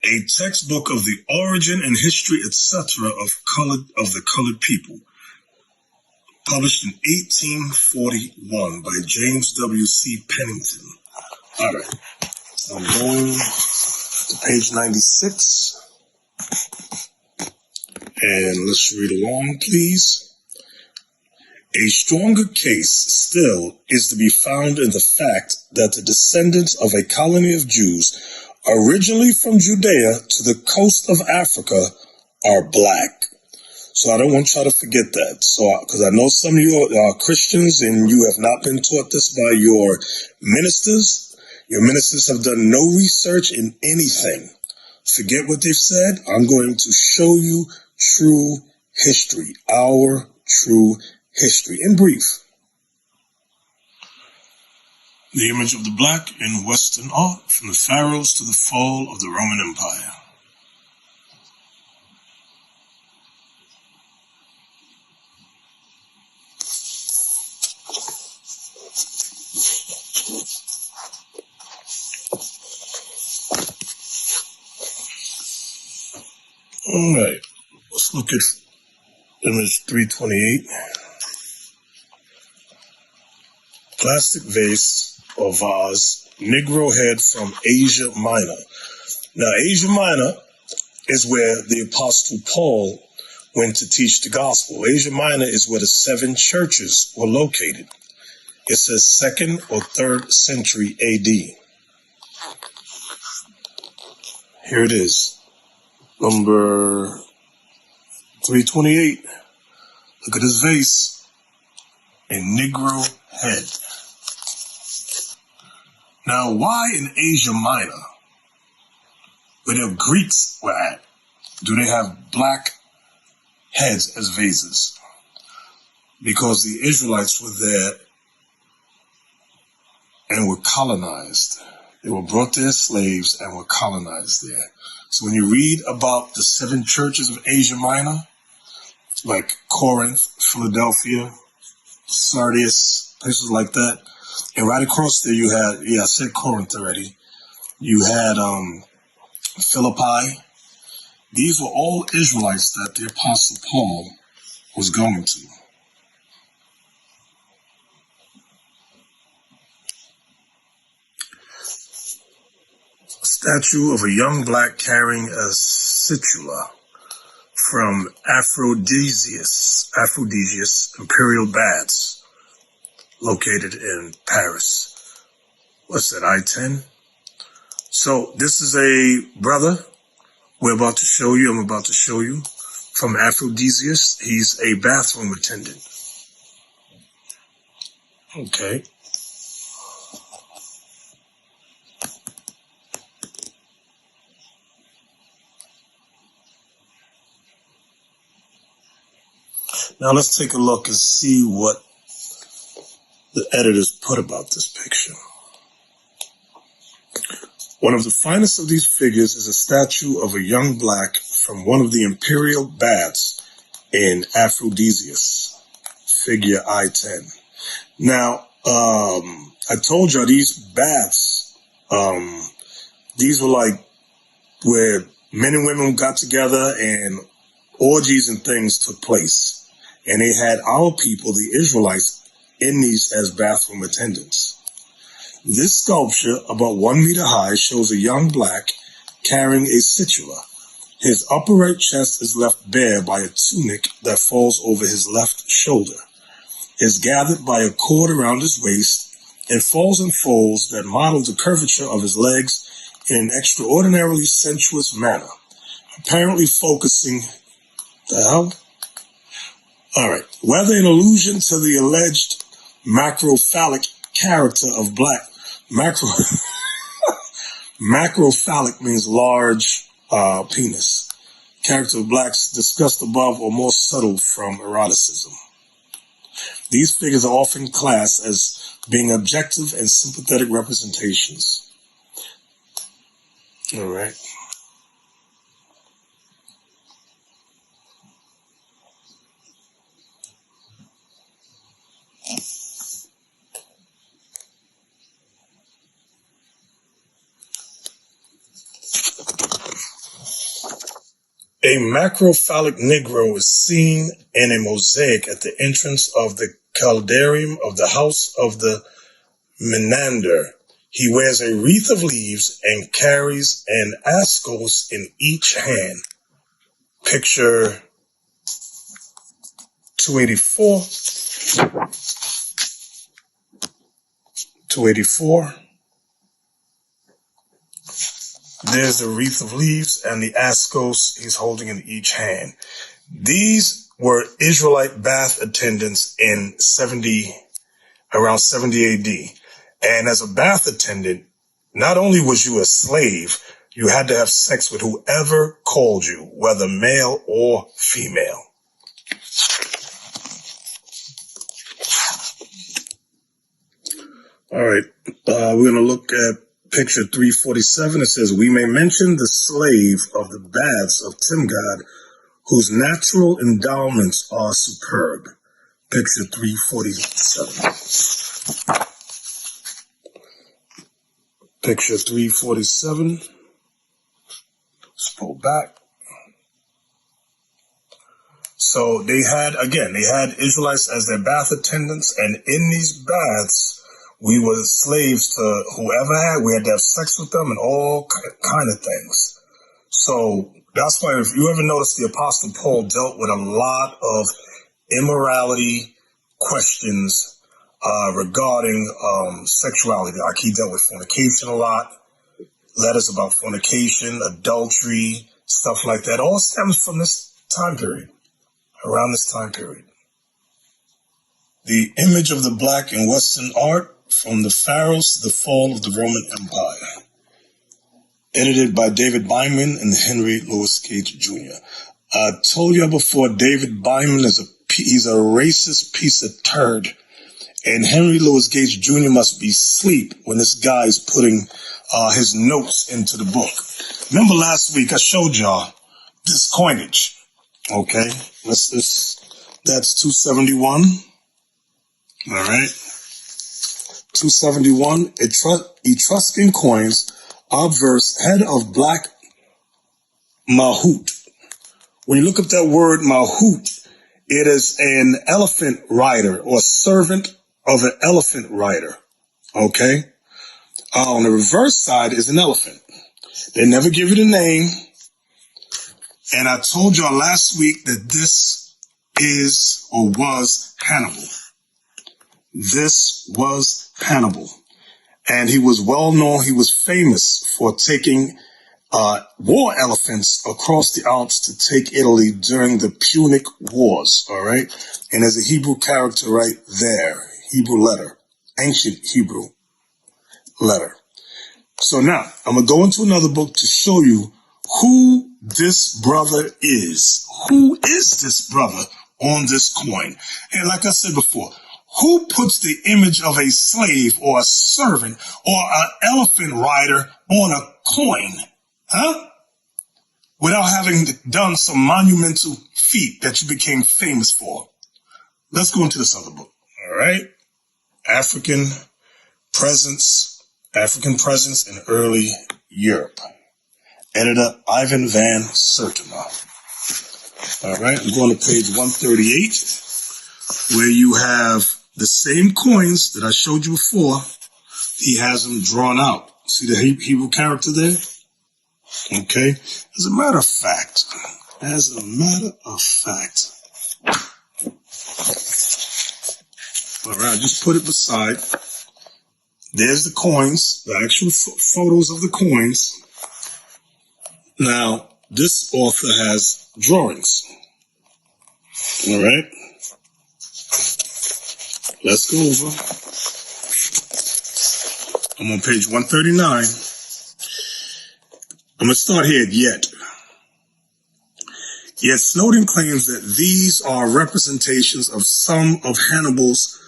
a textbook of the origin and history, etc., of the colored people, published in 1841 by James W.C. Pennington. All right, so I'm going to page 96, and let's read along, please. A stronger case still is to be found in the fact that the descendants of a colony of Jews originally from Judea to the coast of Africa are black. So I don't want y'all to forget that. So, because I know some of you are Christians and you have not been taught this by your ministers. Your ministers have done no research in anything. Forget what they've said. I'm going to show you true history, our true history. In brief, the image of the black in Western art, from the pharaohs to the fall of the Roman Empire. All right, let's look at image 328. Plastic vase or vase, Negro head from Asia Minor. Now, Asia Minor is where the Apostle Paul went to teach the gospel. Asia Minor is where the 7 churches were located. It says 2nd or 3rd century AD. Here it is. Number 328. Look at this vase. A Negro head. Now, why in Asia Minor, where the Greeks were at, do they have black heads as vases? Because the Israelites were there and were colonized. They were brought there as slaves and were colonized there. So when you read about the 7 churches of Asia Minor, like Corinth, Philadelphia, Sardis, places like that, and right across there you had, I said Corinth already, you had Philippi. These were all Israelites that the Apostle Paul was going to. A statue of a young black carrying a situla from Aphrodisias Imperial Baths, located in Paris. What's that, I-10? So this is a brother I'm about to show you, from Aphrodisias. He's a bathroom attendant. Okay. Now let's take a look and see what the editors put about this picture. One of the finest of these figures is a statue of a young black from one of the imperial baths in Aphrodisias, figure I-10. Now, I told you these baths, these were like where men and women got together and orgies and things took place. And they had our people, the Israelites, in these as bathroom attendants. This sculpture, about 1 meter high, shows a young black carrying a situla. His upper right chest is left bare by a tunic that falls over his left shoulder, is gathered by a cord around his waist, and falls in folds that model the curvature of his legs in an extraordinarily sensuous manner, apparently focusing the hell? All right. Whether in allusion to the alleged macrophallic character of black, macrophallic means large penis, character of blacks discussed above or more subtle from eroticism. These figures are often classed as being objective and sympathetic representations. All right. A macrophallic Negro is seen in a mosaic at the entrance of the caldarium of the house of the Menander. He wears a wreath of leaves and carries an ascos in each hand. Picture 284. 284. There's the wreath of leaves and the ascos he's holding in each hand. These were Israelite bath attendants in around 70 AD. And as a bath attendant, not only was you a slave, you had to have sex with whoever called you, whether male or female. All right, we're going to look at picture 347. It says, we may mention the slave of the baths of Timgad, whose natural endowments are superb. Picture 347. Picture 347. Let's pull back. So they had Israelites as their bath attendants, and in these baths, we were slaves to whoever we had to have sex with them and all kind of things. So that's why if you ever notice the Apostle Paul dealt with a lot of immorality questions regarding sexuality. Like he dealt with fornication a lot, letters about fornication, adultery, stuff like that. All stems from this time period, around this time period. The image of the black in Western art, from the pharaohs to the fall of the Roman Empire. Edited by David Byman and Henry Louis Gage Jr. I told you before, David Byman he's a racist piece of turd. And Henry Louis Gage Jr. must be asleep when this guy is putting his notes into the book. Remember last week I showed y'all this coinage. Okay, that's 271. All right. 271, Etruscan coins obverse head of black Mahout. When you look up that word Mahout, it is an elephant rider or servant of an elephant rider. Okay? On the reverse side is an elephant. They never give it a name. And I told y'all last week that this is or was Hannibal. This was Hannibal. And he was well known. He was famous for taking war elephants across the Alps to take Italy during the Punic Wars. All right. And there's a Hebrew character right there. Hebrew letter. Ancient Hebrew letter. So now I'm going to go into another book to show you who this brother is. Who is this brother on this coin? And like I said before, who puts the image of a slave or a servant or an elephant rider on a coin? Huh? Without having done some monumental feat that you became famous for. Let's go into this other book. All right. African presence in early Europe. Editor Ivan van Sertima. All right. I'm going to page 138, where you have the same coins that I showed you before. He has them drawn out. See the Hebrew character there? Okay. As a matter of fact, all right, just put it beside. There's the coins, the actual photos of the coins. Now, this author has drawings. All right. Let's go over. I'm on page 139. I'm going to start here at yet. Yet Snowden claims that these are representations of some of Hannibal's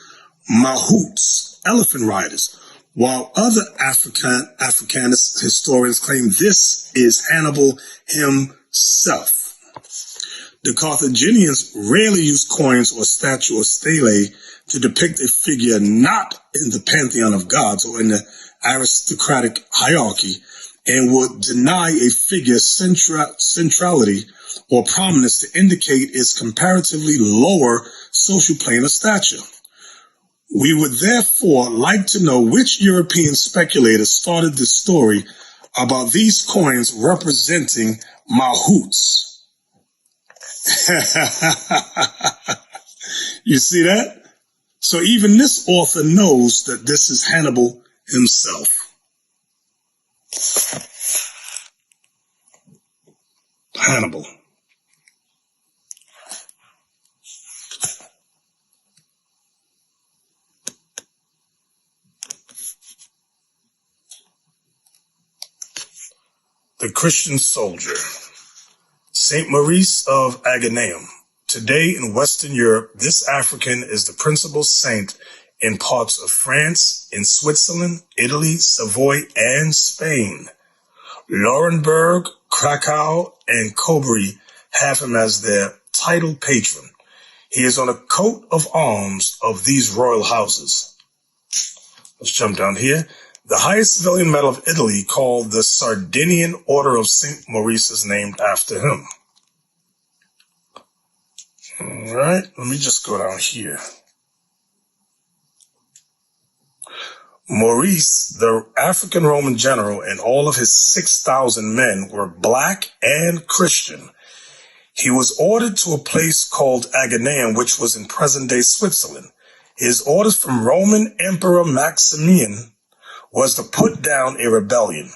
Mahouts, elephant riders, while other Africanist historians claim this is Hannibal himself. The Carthaginians rarely used coins or statue or stele to depict a figure not in the pantheon of gods or in the aristocratic hierarchy, and would deny a figure centrality or prominence to indicate its comparatively lower social plane of stature. We would therefore like to know which European speculator started this story about these coins representing mahouts. You see that? So even this author knows that this is Hannibal himself. Hannibal. The Christian soldier. Saint Maurice of Aganeum. Today in Western Europe, this African is the principal saint in parts of France, in Switzerland, Italy, Savoy, and Spain. Laurenburg, Krakow, and Coburg have him as their title patron. He is on a coat of arms of these royal houses. Let's jump down here. The highest civilian medal of Italy, called the Sardinian Order of St. Maurice, is named after him. All right, let me just go down here. Maurice, the African Roman general, and all of his 6,000 men were black and Christian. He was ordered to a place called Aganeum, which was in present-day Switzerland. His orders from Roman Emperor Maximian was to put down a rebellion.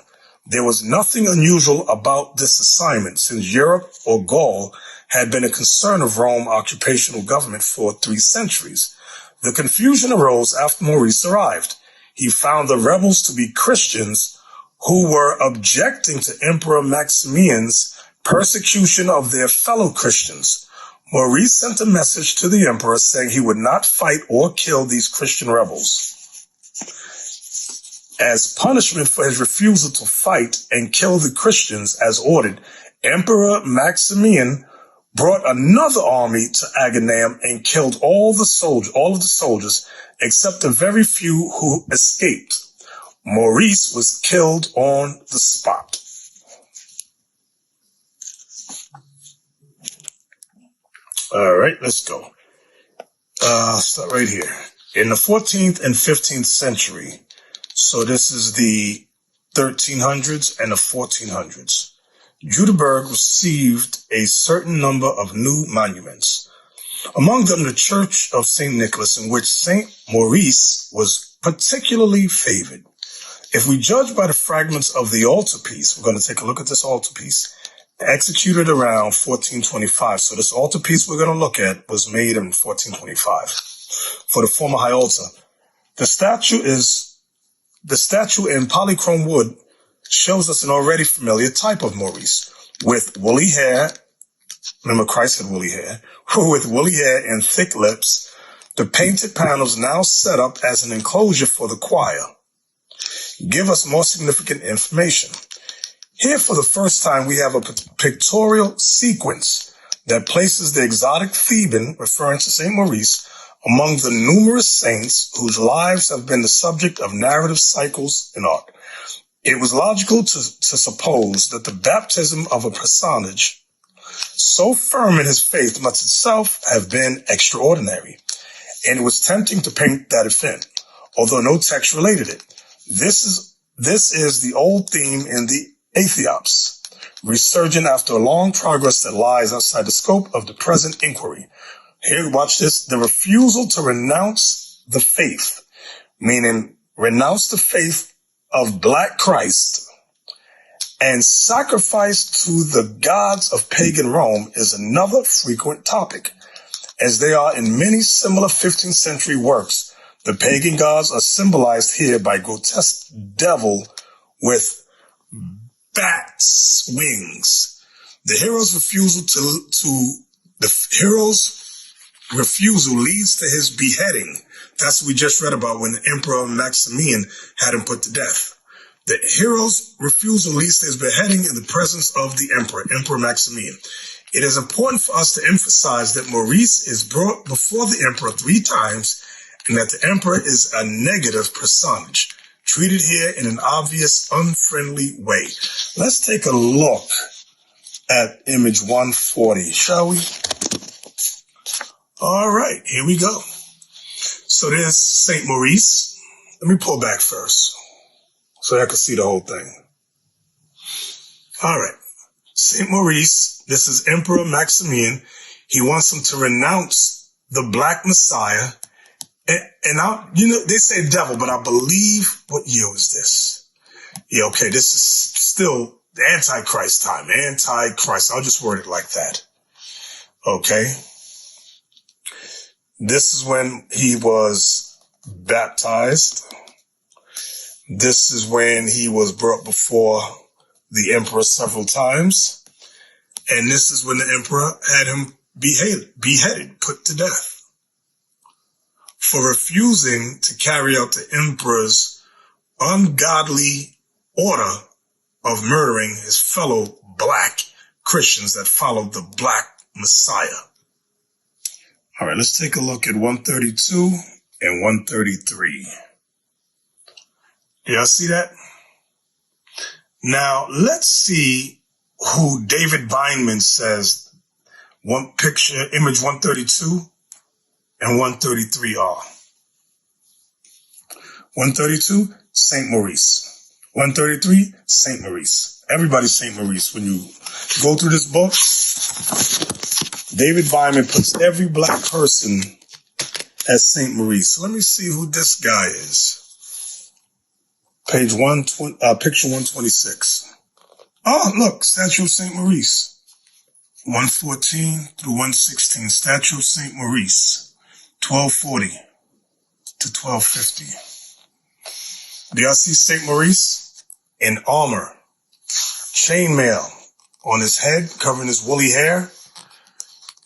There was nothing unusual about this assignment, since Europe or Gaul had been a concern of Rome occupational government for 3 centuries. The confusion arose after Maurice arrived. He found the rebels to be Christians who were objecting to Emperor Maximian's persecution of their fellow Christians. Maurice sent a message to the emperor saying he would not fight or kill these Christian rebels. As punishment for his refusal to fight and kill the Christians as ordered, Emperor Maximian brought another army to Aganeum and killed all of the soldiers except the very few who escaped. Maurice was killed on the spot. All right, let's go. Start right here. In the 14th and 15th century, so this is the 1300s and the 1400s, Judeberg received a certain number of new monuments. Among them, the Church of St. Nicholas, in which St. Maurice was particularly favored. If we judge by the fragments of the altarpiece, we're going to take a look at this altarpiece, executed around 1425. So this altarpiece we're going to look at was made in 1425 for the former high altar. The statue in polychrome wood shows us an already familiar type of Maurice with woolly hair. Remember, Christ had woolly hair. With woolly hair and thick lips. The painted panels now set up as an enclosure for the choir give us more significant information. Here, for the first time, we have a pictorial sequence that places the exotic Theban, referring to St. Maurice, among the numerous saints whose lives have been the subject of narrative cycles in art. It was logical to suppose that the baptism of a personage so firm in his faith must itself have been extraordinary, and it was tempting to paint that event, although no text related it. This is the old theme in the Aethiops, resurgent after a long progress that lies outside the scope of the present inquiry. Here, watch this, the refusal to renounce the faith, meaning renounce the faith of Black Christ and sacrifice to the gods of pagan Rome, is another frequent topic. As they are in many similar 15th century works, the pagan gods are symbolized here by grotesque devil with bat's wings. The hero's refusal leads to his beheading. That's what we just read about when the Emperor Maximian had him put to death. The hero's refusal leads to his beheading in the presence of the Emperor Maximian. It is important for us to emphasize that Maurice is brought before the emperor 3 times and that the emperor is a negative personage. treated here in an obvious, unfriendly way. Let's take a look at image 140, shall we? All right, here we go. So there's St. Maurice. Let me pull back first so I can see the whole thing. All right, St. Maurice, this is Emperor Maximian. He wants him to renounce the Black Messiah. And they say devil, but I believe, what year was this? Yeah, okay, this is still the Antichrist time. Antichrist, I'll just word it like that. Okay. This is when he was baptized. This is when he was brought before the emperor several times. And this is when the emperor had him beheaded, put to death, for refusing to carry out the emperor's ungodly order of murdering his fellow black Christians that followed the Black Messiah. All right, let's take a look at 132 and 133. Y'all see that? Now, let's see who David Bindman says image 132 and 133 are. 132, St. Maurice. 133, St. Maurice. Everybody's St. Maurice. When you go through this book, David Bindman puts every black person as St. Maurice. So let me see who this guy is. Picture 126. Oh, look, statue of St. Maurice. 114 through 116, statue of St. Maurice. 1240 to 1250. Do y'all see St. Maurice in armor, chainmail on his head, covering his woolly hair?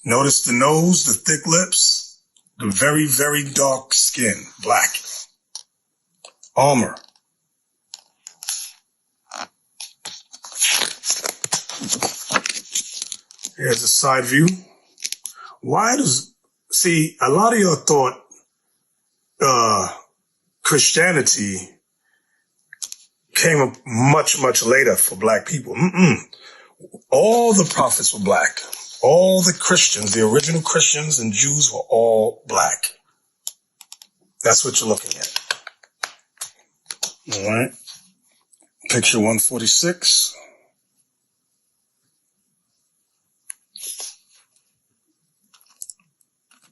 Notice the nose, the thick lips, the very, very dark skin, black. Armor. Here's a side view. See, a lot of y'all thought Christianity came up much, much later for black people. All the prophets were black. All the Christians, the original Christians and Jews, were all black. That's what you're looking at. All right. Picture 146.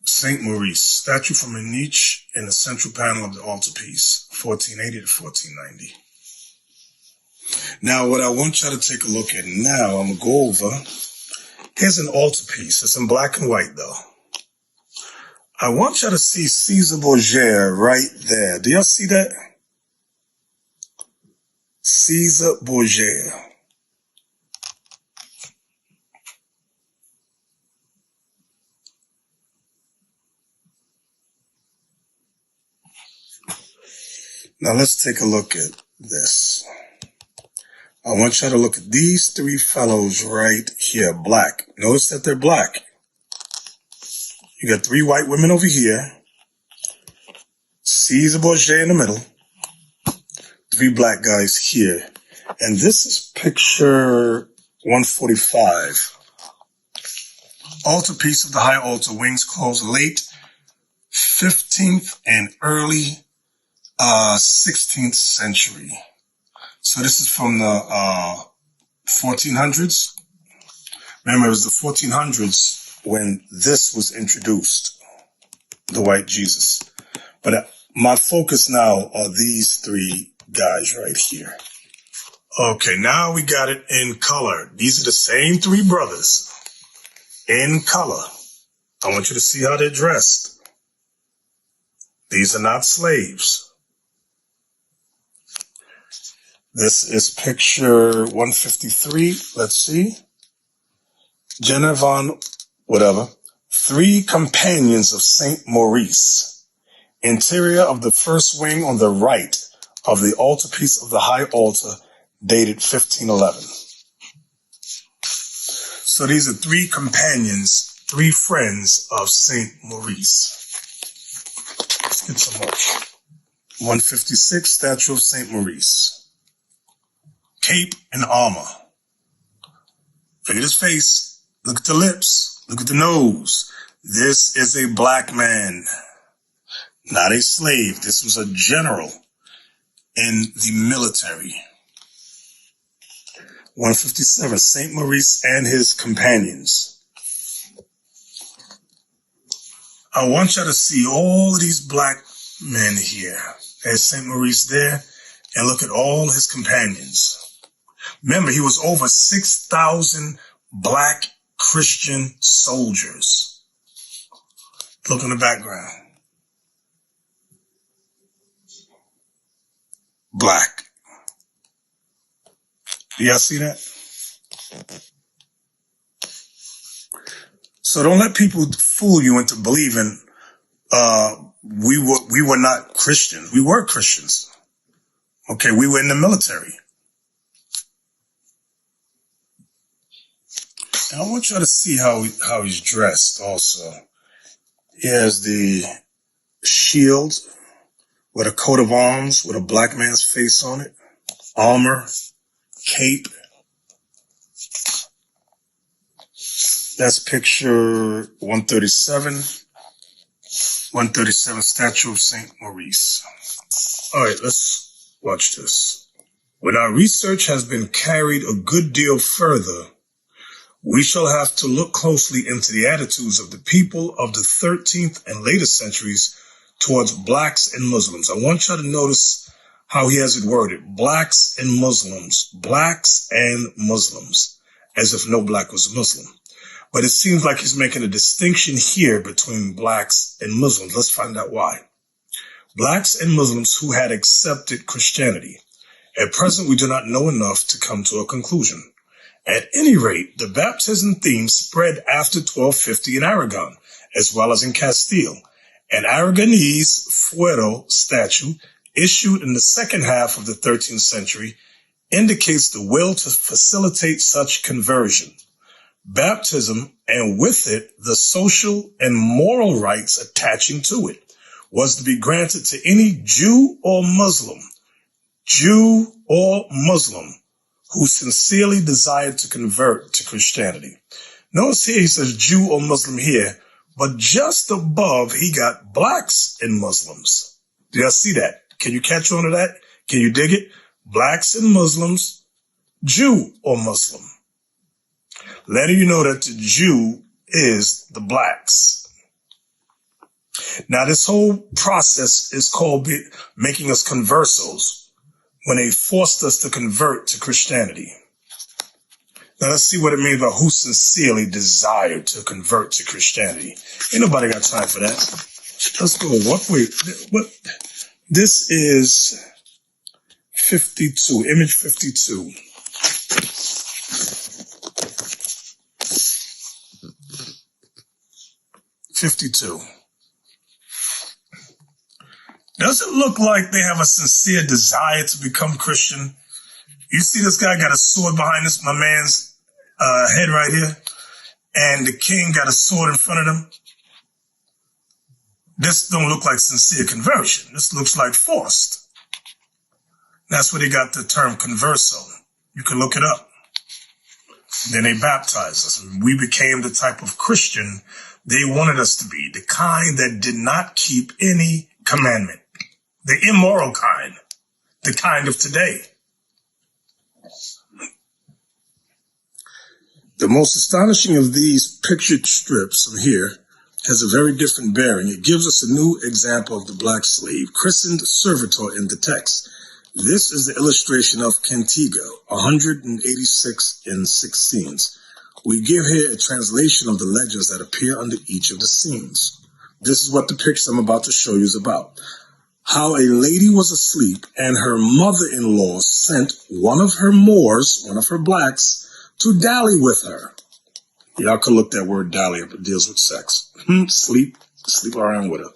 St. Maurice, statue from a niche in the central panel of the altarpiece, 1480 to 1490. Now, what I want y'all to take a look at now, I'm going to go over. Here's an altarpiece. It's in black and white, though. I want y'all to see Caesar Borgia right there. Do y'all see that? Caesar Borgia. Now let's take a look at this. I want y'all to look at these three fellows right here, black. Notice that they're black. You got three white women over here. Caesar Borgia in the middle. Three black guys here. And this is picture 145. Altarpiece of the high altar, wings closed, late 15th and early 16th century. So this is from the 1400s. Remember, it was the 1400s when this was introduced, the white Jesus. But my focus now are these three guys right here. Okay, now we got it in color. These are the same three brothers in color. I want you to see how they're dressed. These are not slaves. This is picture 153. Let's see. Jenna von, whatever. Three companions of St. Maurice. Interior of the first wing on the right of the altarpiece of the high altar, dated 1511. So these are three companions, three friends of St. Maurice. Let's get some more. 156, statue of St. Maurice. Cape and armor. Look at his face. Look at the lips. Look at the nose. This is a black man, not a slave. This was a general in the military. 157, St. Maurice and his companions. I want you to see all of these black men here. There's St. Maurice there, and look at all his companions. Remember, he was over 6,000 black Christian soldiers. Look in the background. Black. Do y'all see that? So don't let people fool you into believing we were not Christians. We were Christians. Okay, we were in the military. And I want y'all to see how he's dressed also. He has the shield with a coat of arms with a black man's face on it, armor, cape. That's picture 137. 137, statue of St. Maurice. All right, let's watch this. When our research has been carried a good deal further, we shall have to look closely into the attitudes of the people of the 13th and later centuries towards blacks and Muslims. I want you to notice how he has it worded. Blacks and Muslims. Blacks and Muslims. As if no black was a Muslim. But it seems like he's making a distinction here between blacks and Muslims. Let's find out why. Blacks and Muslims who had accepted Christianity. At present, we do not know enough to come to a conclusion. At any rate, the baptism theme spread after 1250 in Aragon, as well as in Castile. An Aragonese fuero statue issued in the second half of the 13th century indicates the will to facilitate such conversion. Baptism, and with it, the social and moral rights attaching to it, was to be granted to any Jew or Muslim who sincerely desired to convert to Christianity. Notice here he says Jew or Muslim here, but just above he got blacks and Muslims. Do y'all see that? Can you catch on to that? Can you dig it? Blacks and Muslims, Jew or Muslim. Letting you know that the Jew is the blacks. Now this whole process is called making us conversos, when they forced us to convert to Christianity. Now let's see what it means by who sincerely desired to convert to Christianity. Ain't nobody got time for that. Let's go. What? This is 52, image 52. Does it look like they have a sincere desire to become Christian? You see this guy got a sword behind my man's head right here, and the king got a sword in front of him. This don't look like sincere conversion. This looks like forced. That's where they got the term converso. You can look it up. Then they baptized us. We became the type of Christian they wanted us to be, the kind that did not keep any commandment, the immoral kind, the kind of today. The most astonishing of these pictured strips from here has a very different bearing. It gives us a new example of the black slave, christened servitor in the text. This is the illustration of Cantigo, 186 in 6 scenes. We give here a translation of the legends that appear under each of the scenes. This is what the picture I'm about to show you is about. How a lady was asleep and her mother-in-law sent one of her Moors, one of her blacks, to dally with her. Y'all can look that word dally up. It deals with sex. Sleep around with her.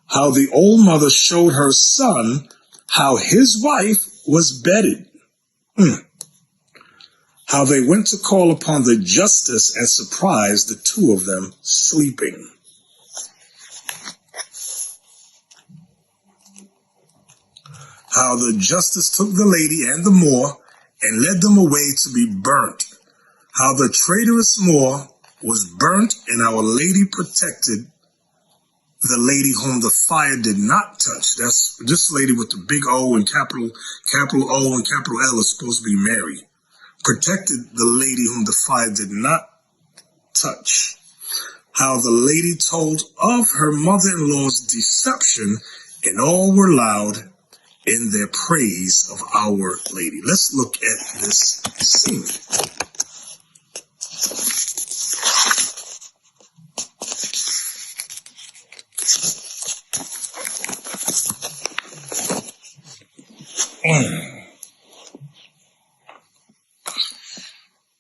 How the old mother showed her son how his wife was bedded. How they went to call upon the justice and surprised the two of them sleeping. how the justice took the lady and the Moor and led them away to be burnt, how the traitorous Moor was burnt and Our Lady protected the lady whom the fire did not touch. That's this lady with the big O and capital O and capital L is supposed to be Mary. Protected the lady whom the fire did not touch. How the lady told of her mother-in-law's deception, and all were loud in their praise of Our Lady. Let's look at this scene.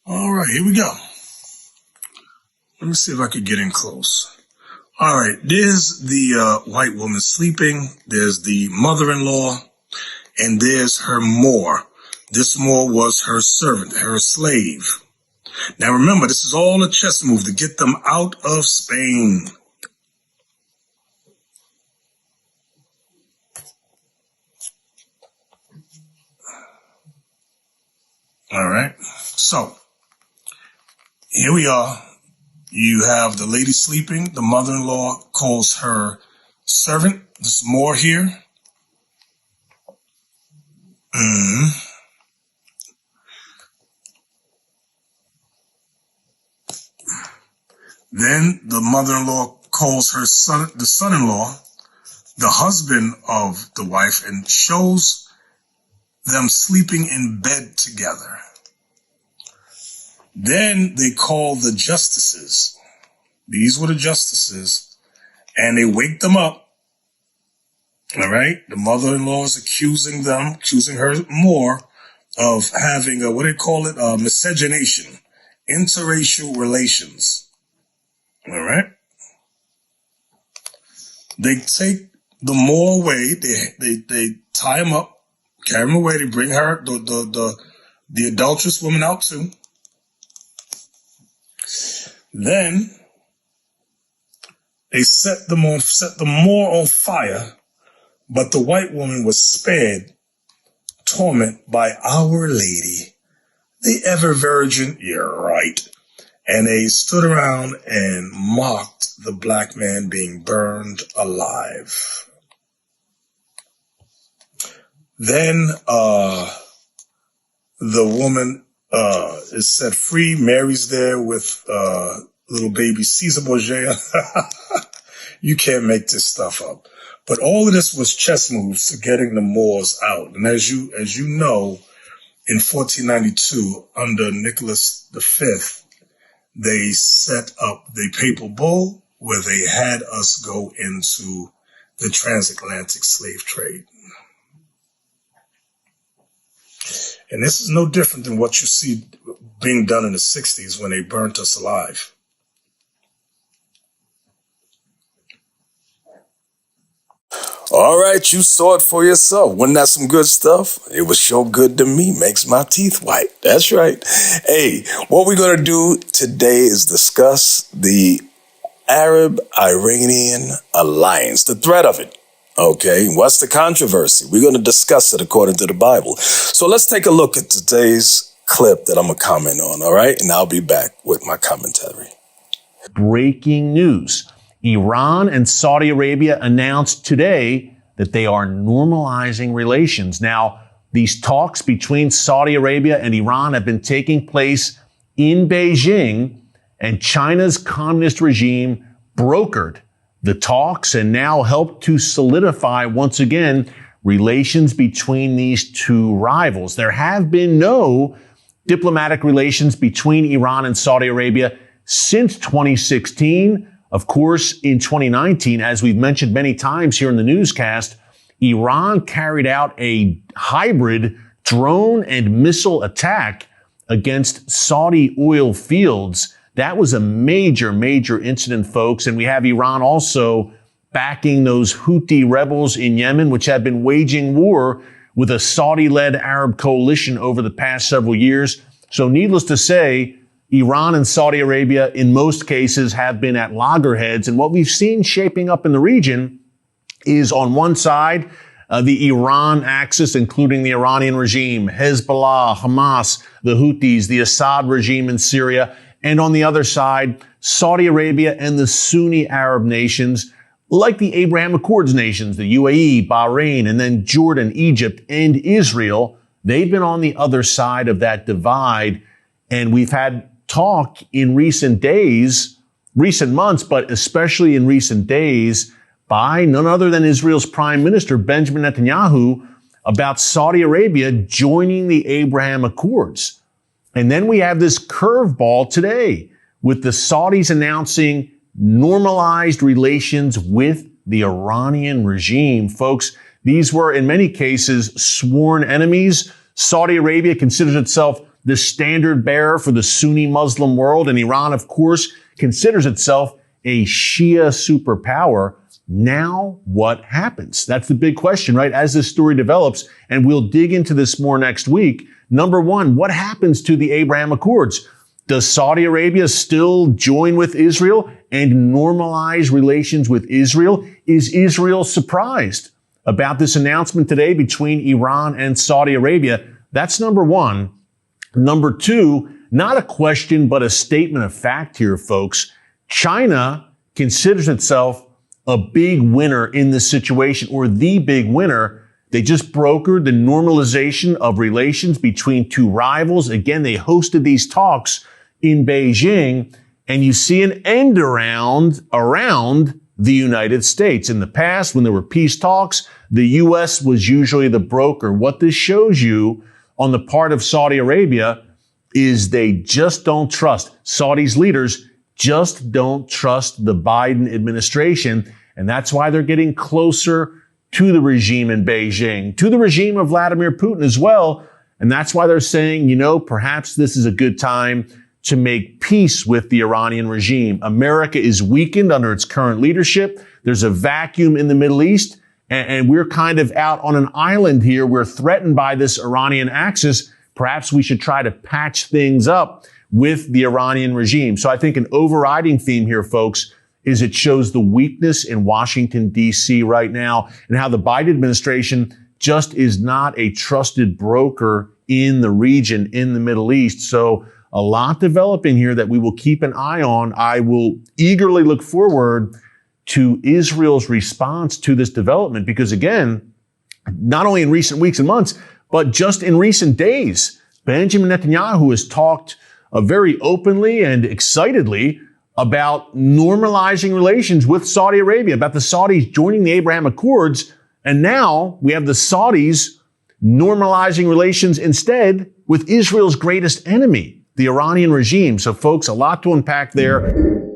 All right, here we go. Let me see if I could get in close. All right, there's the white woman sleeping. There's the mother-in-law, and there's her Moor. This Moor was her servant, her slave. Now remember, this is all a chess move to get them out of Spain. All right, so here we are. You have the lady sleeping. The mother-in-law calls her servant. There's more here. Then the mother-in-law calls her son, the son-in-law, the husband of the wife, and shows them sleeping in bed together. Then they call the justices. These were the justices, and they wake them up. All right. The mother-in-law is accusing her more of having what do they call it? Miscegenation, interracial relations. All right. They take the Moor away. They tie him up, carry him away. They bring her, the adulterous woman out too. Then they set the Moor on fire, but the white woman was spared torment by Our Lady, the ever virgin. You're right. And they stood around and mocked the black man being burned alive. Then the woman is set free. Mary's there with little baby Caesar Borgia. You can't make this stuff up. But all of this was chess moves to getting the Moors out. And as you know, in 1492, under Nicholas V, they set up the papal bull where they had us go into the transatlantic slave trade. And this is no different than what you see being done in the 60s when they burnt us alive. All right, you saw it for yourself. Wasn't that some good stuff? It was sure good to me. Makes my teeth white. That's right. Hey, what we're going to do today is discuss the Arab-Iranian alliance, the threat of it. Okay, what's the controversy? We're going to discuss it according to the Bible. So let's take a look at today's clip that I'm going to comment on, all right? And I'll be back with my commentary. Breaking news. Iran and Saudi Arabia announced today that they are normalizing relations. Now, these talks between Saudi Arabia and Iran have been taking place in Beijing, and China's communist regime brokered the talks and now helped to solidify once again relations between these two rivals. There have been no diplomatic relations between Iran and Saudi Arabia since 2016. Of course, in 2019, as we've mentioned many times here in the newscast, Iran carried out a hybrid drone and missile attack against Saudi oil fields. That was a major, major incident, folks. And we have Iran also backing those Houthi rebels in Yemen, which have been waging war with a Saudi-led Arab coalition over the past several years. So needless to say, Iran and Saudi Arabia, in most cases, have been at loggerheads. And what we've seen shaping up in the region is, on one side, the Iran axis, including the Iranian regime, Hezbollah, Hamas, the Houthis, the Assad regime in Syria, and on the other side, Saudi Arabia and the Sunni Arab nations, like the Abraham Accords nations, the UAE, Bahrain, and then Jordan, Egypt, and Israel. They've been on the other side of that divide, and we've had talk in recent months, but especially in recent days, by none other than Israel's Prime Minister, Benjamin Netanyahu, about Saudi Arabia joining the Abraham Accords. And then we have this curveball today with the Saudis announcing normalized relations with the Iranian regime. Folks, these were in many cases sworn enemies. Saudi Arabia considers itself the standard bearer for the Sunni Muslim world, and Iran, of course, considers itself a Shia superpower. Now, what happens? That's the big question, right? As this story develops, and we'll dig into this more next week. Number one, what happens to the Abraham Accords? Does Saudi Arabia still join with Israel and normalize relations with Israel? Is Israel surprised about this announcement today between Iran and Saudi Arabia? That's number one. Number two, not a question, but a statement of fact here, folks. China considers itself a big winner in this situation, or the big winner. They just brokered the normalization of relations between two rivals. Again, they hosted these talks in Beijing, and you see an end around the United States. In the past, when there were peace talks, the U.S. was usually the broker. What this shows you on the part of Saudi Arabia is they just don't trust. Saudi's leaders just don't trust the Biden administration. And that's why they're getting closer to the regime in Beijing, to the regime of Vladimir Putin as well. And that's why they're saying, perhaps this is a good time to make peace with the Iranian regime. America is weakened under its current leadership. There's a vacuum in the Middle East, and we're kind of out on an island here. We're threatened by this Iranian axis. Perhaps we should try to patch things up with the Iranian regime. So I think an overriding theme here, folks, is it shows the weakness in Washington, D.C. right now, and how the Biden administration just is not a trusted broker in the region, in the Middle East. So a lot developing here that we will keep an eye on. I will eagerly look forward to Israel's response to this development, because again, not only in recent weeks and months, but just in recent days, Benjamin Netanyahu has talked very openly and excitedly about normalizing relations with Saudi Arabia, about the Saudis joining the Abraham Accords. And now we have the Saudis normalizing relations instead with Israel's greatest enemy, the Iranian regime. So folks, a lot to unpack there.5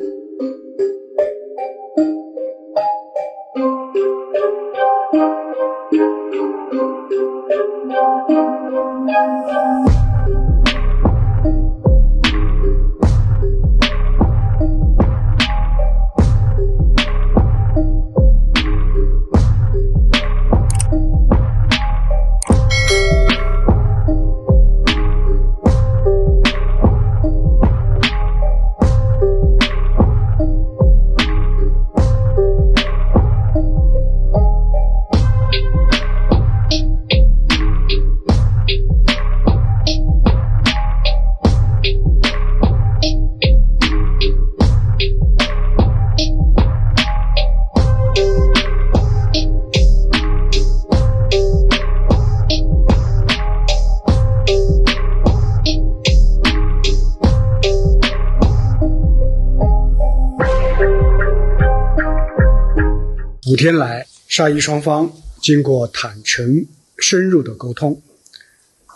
天来，沙伊双方经过坦诚深入的沟通，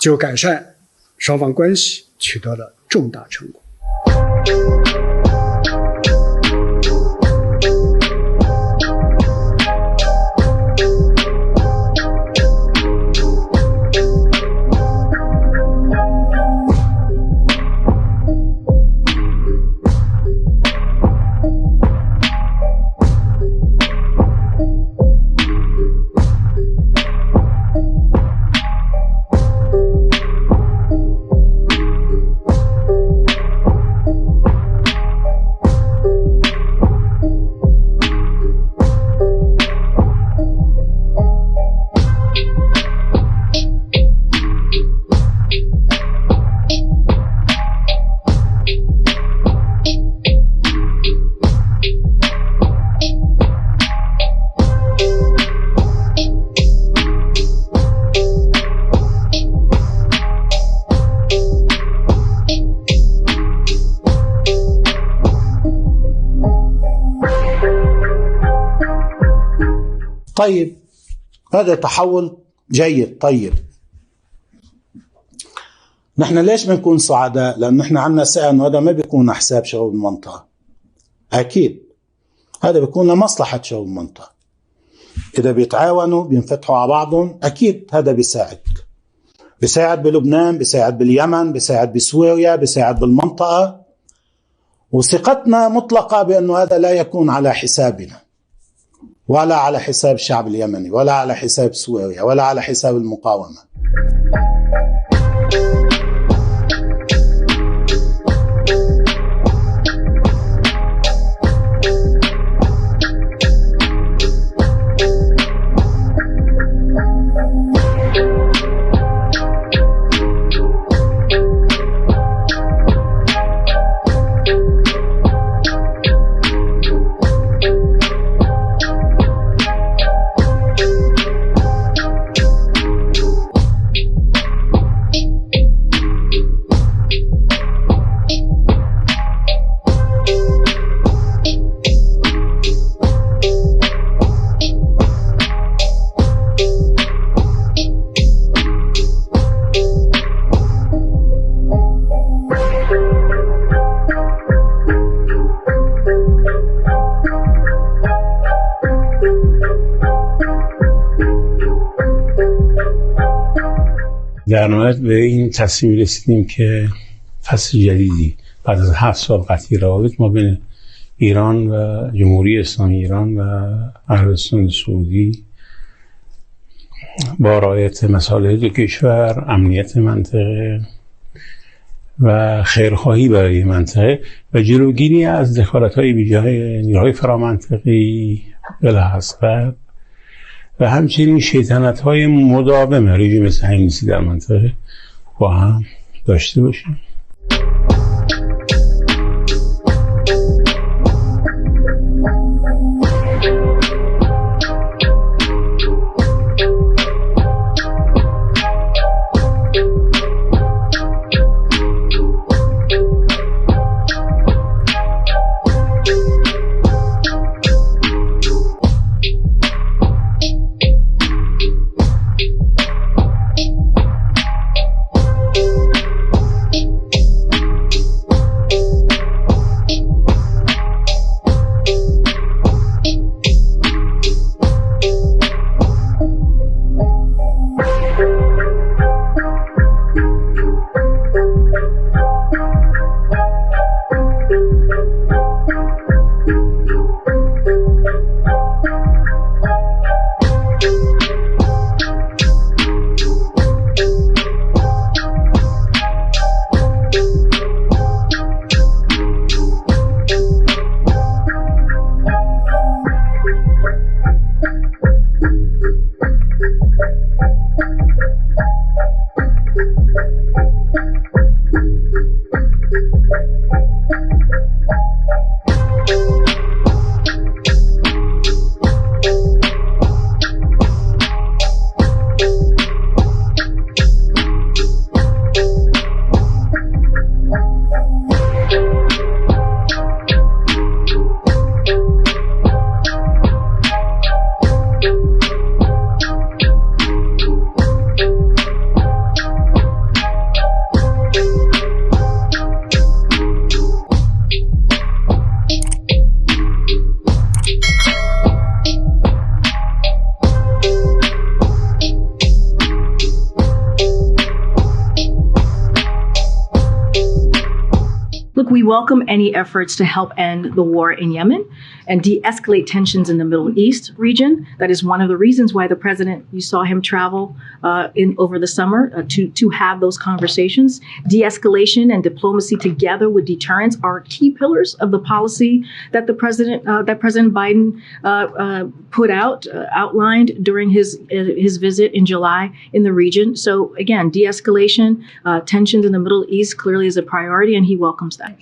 就改善双方关系取得了重大成果。طيب، هذا تحول جيد. طيب، نحن ليش بنكون سعداء؟ لأن نحن عنا ثقة أنه هذا ما بيكون حساب شعوب المنطقة. أكيد هذا بيكون لمصلحة شعوب المنطقة. إذا بيتعاونوا بينفتحوا على بعضهم، أكيد هذا بيساعد بلبنان، بيساعد باليمن، بيساعد بسوريا، بيساعد بالمنطقة. وثقتنا مطلقة بأنه هذا لا يكون على حسابنا، ولا على حساب الشعب اليمني، ولا على حساب سوريا، ولا على حساب المقاومة. در نهایت به این تصمیم رسیدیم که فصل جدیدی بعد از 7 سال قطعی روابط ما بین ایران و جمهوری اسلامی ایران و عربستان سعودی با رعایت مصالح دو کشور، امنیت منطقه و خیرخواهی برای منطقه و جلوگیری از دخالت‌های بیجای نیروهای فرامنطقی بلحاظ و همچنین شیطنت‌های مداوم رژیم صهیونیستی در منطقه با هم داشته باشیم. Look, we welcome any efforts to help end the war in Yemen and de-escalate tensions in the Middle East region. That is one of the reasons why the president, you saw him travel over the summer to have those conversations. De-escalation and diplomacy together with deterrence are key pillars of the policy that President Biden outlined during his visit in July in the region. So again, de-escalation, tensions in the Middle East clearly is a priority, and he welcomes that.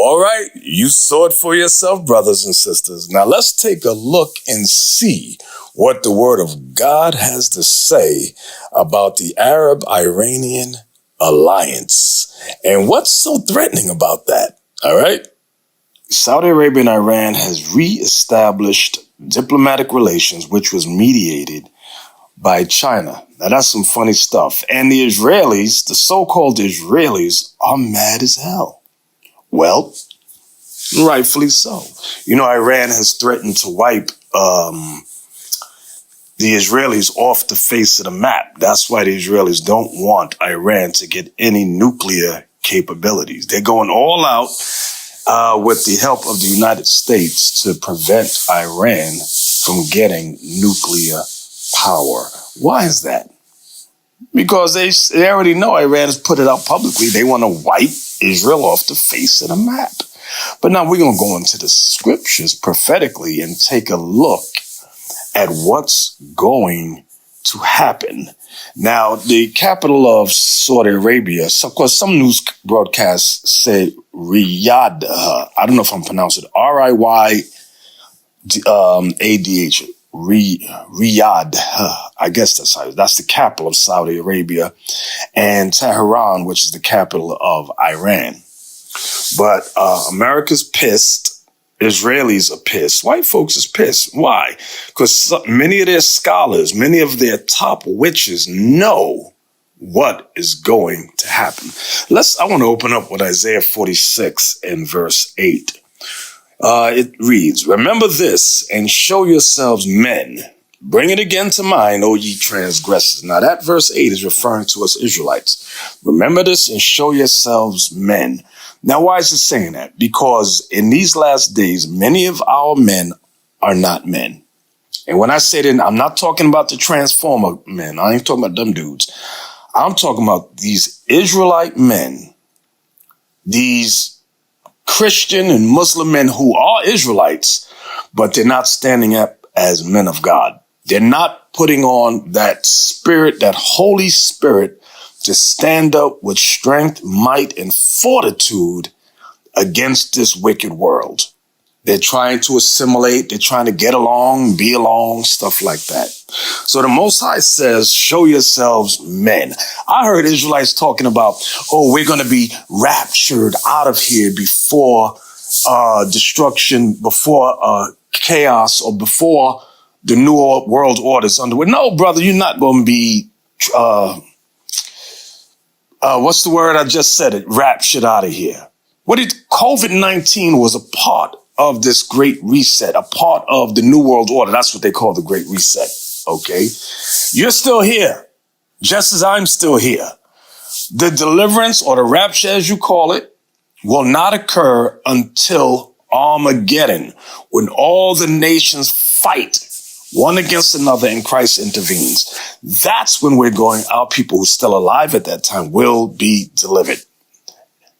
All right, you saw it for yourself, brothers and sisters. Now let's take a look and see what the Word of God has to say about the Arab-Iranian alliance. And what's so threatening about that? All right. Saudi Arabia and Iran has reestablished diplomatic relations, which was mediated by China. Now that's some funny stuff. And the Israelis, the so-called Israelis, are mad as hell. Well, rightfully so. You know, Iran has threatened to wipe the Israelis off the face of the map. That's why the Israelis don't want Iran to get any nuclear capabilities. They're going all out with the help of the United States to prevent Iran from getting nuclear power. Why is that? Because they already know Iran has put it out publicly. They want to wipe Israel off the face of the map. But now we're going to go into the scriptures prophetically and take a look at what's going to happen. Now, the capital of Saudi Arabia, of course, some news broadcasts say Riyadh. I don't know if I'm pronouncing it. Riyadh. Riyadh. I guess that's the capital of Saudi Arabia. And Tehran, which is the capital of Iran. But America's pissed. Israelis are pissed. White folks is pissed. Why? Because many of their scholars, many of their top witches know what is going to happen. I want to open up with Isaiah 46 and verse 8. It reads, "Remember this and show yourselves men. Bring it again to mind, O ye transgressors." Now that verse 8 is referring to us Israelites. Remember this and show yourselves men. Now, why is it saying that? Because in these last days, many of our men are not men. And when I say that, I'm not talking about the transformer men. I ain't talking about them dudes. I'm talking about these Israelite men, these Christian and Muslim men who are Israelites, but they're not standing up as men of God. They're not putting on that spirit, that Holy Spirit, to stand up with strength, might, and fortitude against this wicked world. They're trying to assimilate. They're trying to get along, be along, stuff like that. So the Most High says, show yourselves men. I heard Israelites talking about, we're going to be raptured out of here before destruction, before chaos, or before the new world order is underway. No, brother, you're not going to be what's the word? I just said it. Raptured out of here. COVID-19 was a part of this great reset, a part of the new world order. That's what they call the great reset. Okay. You're still here, just as I'm still here. The deliverance, or the rapture, as you call it, will not occur until Armageddon, when all the nations fight one against another and Christ intervenes. That's when our people who's still alive at that time will be delivered.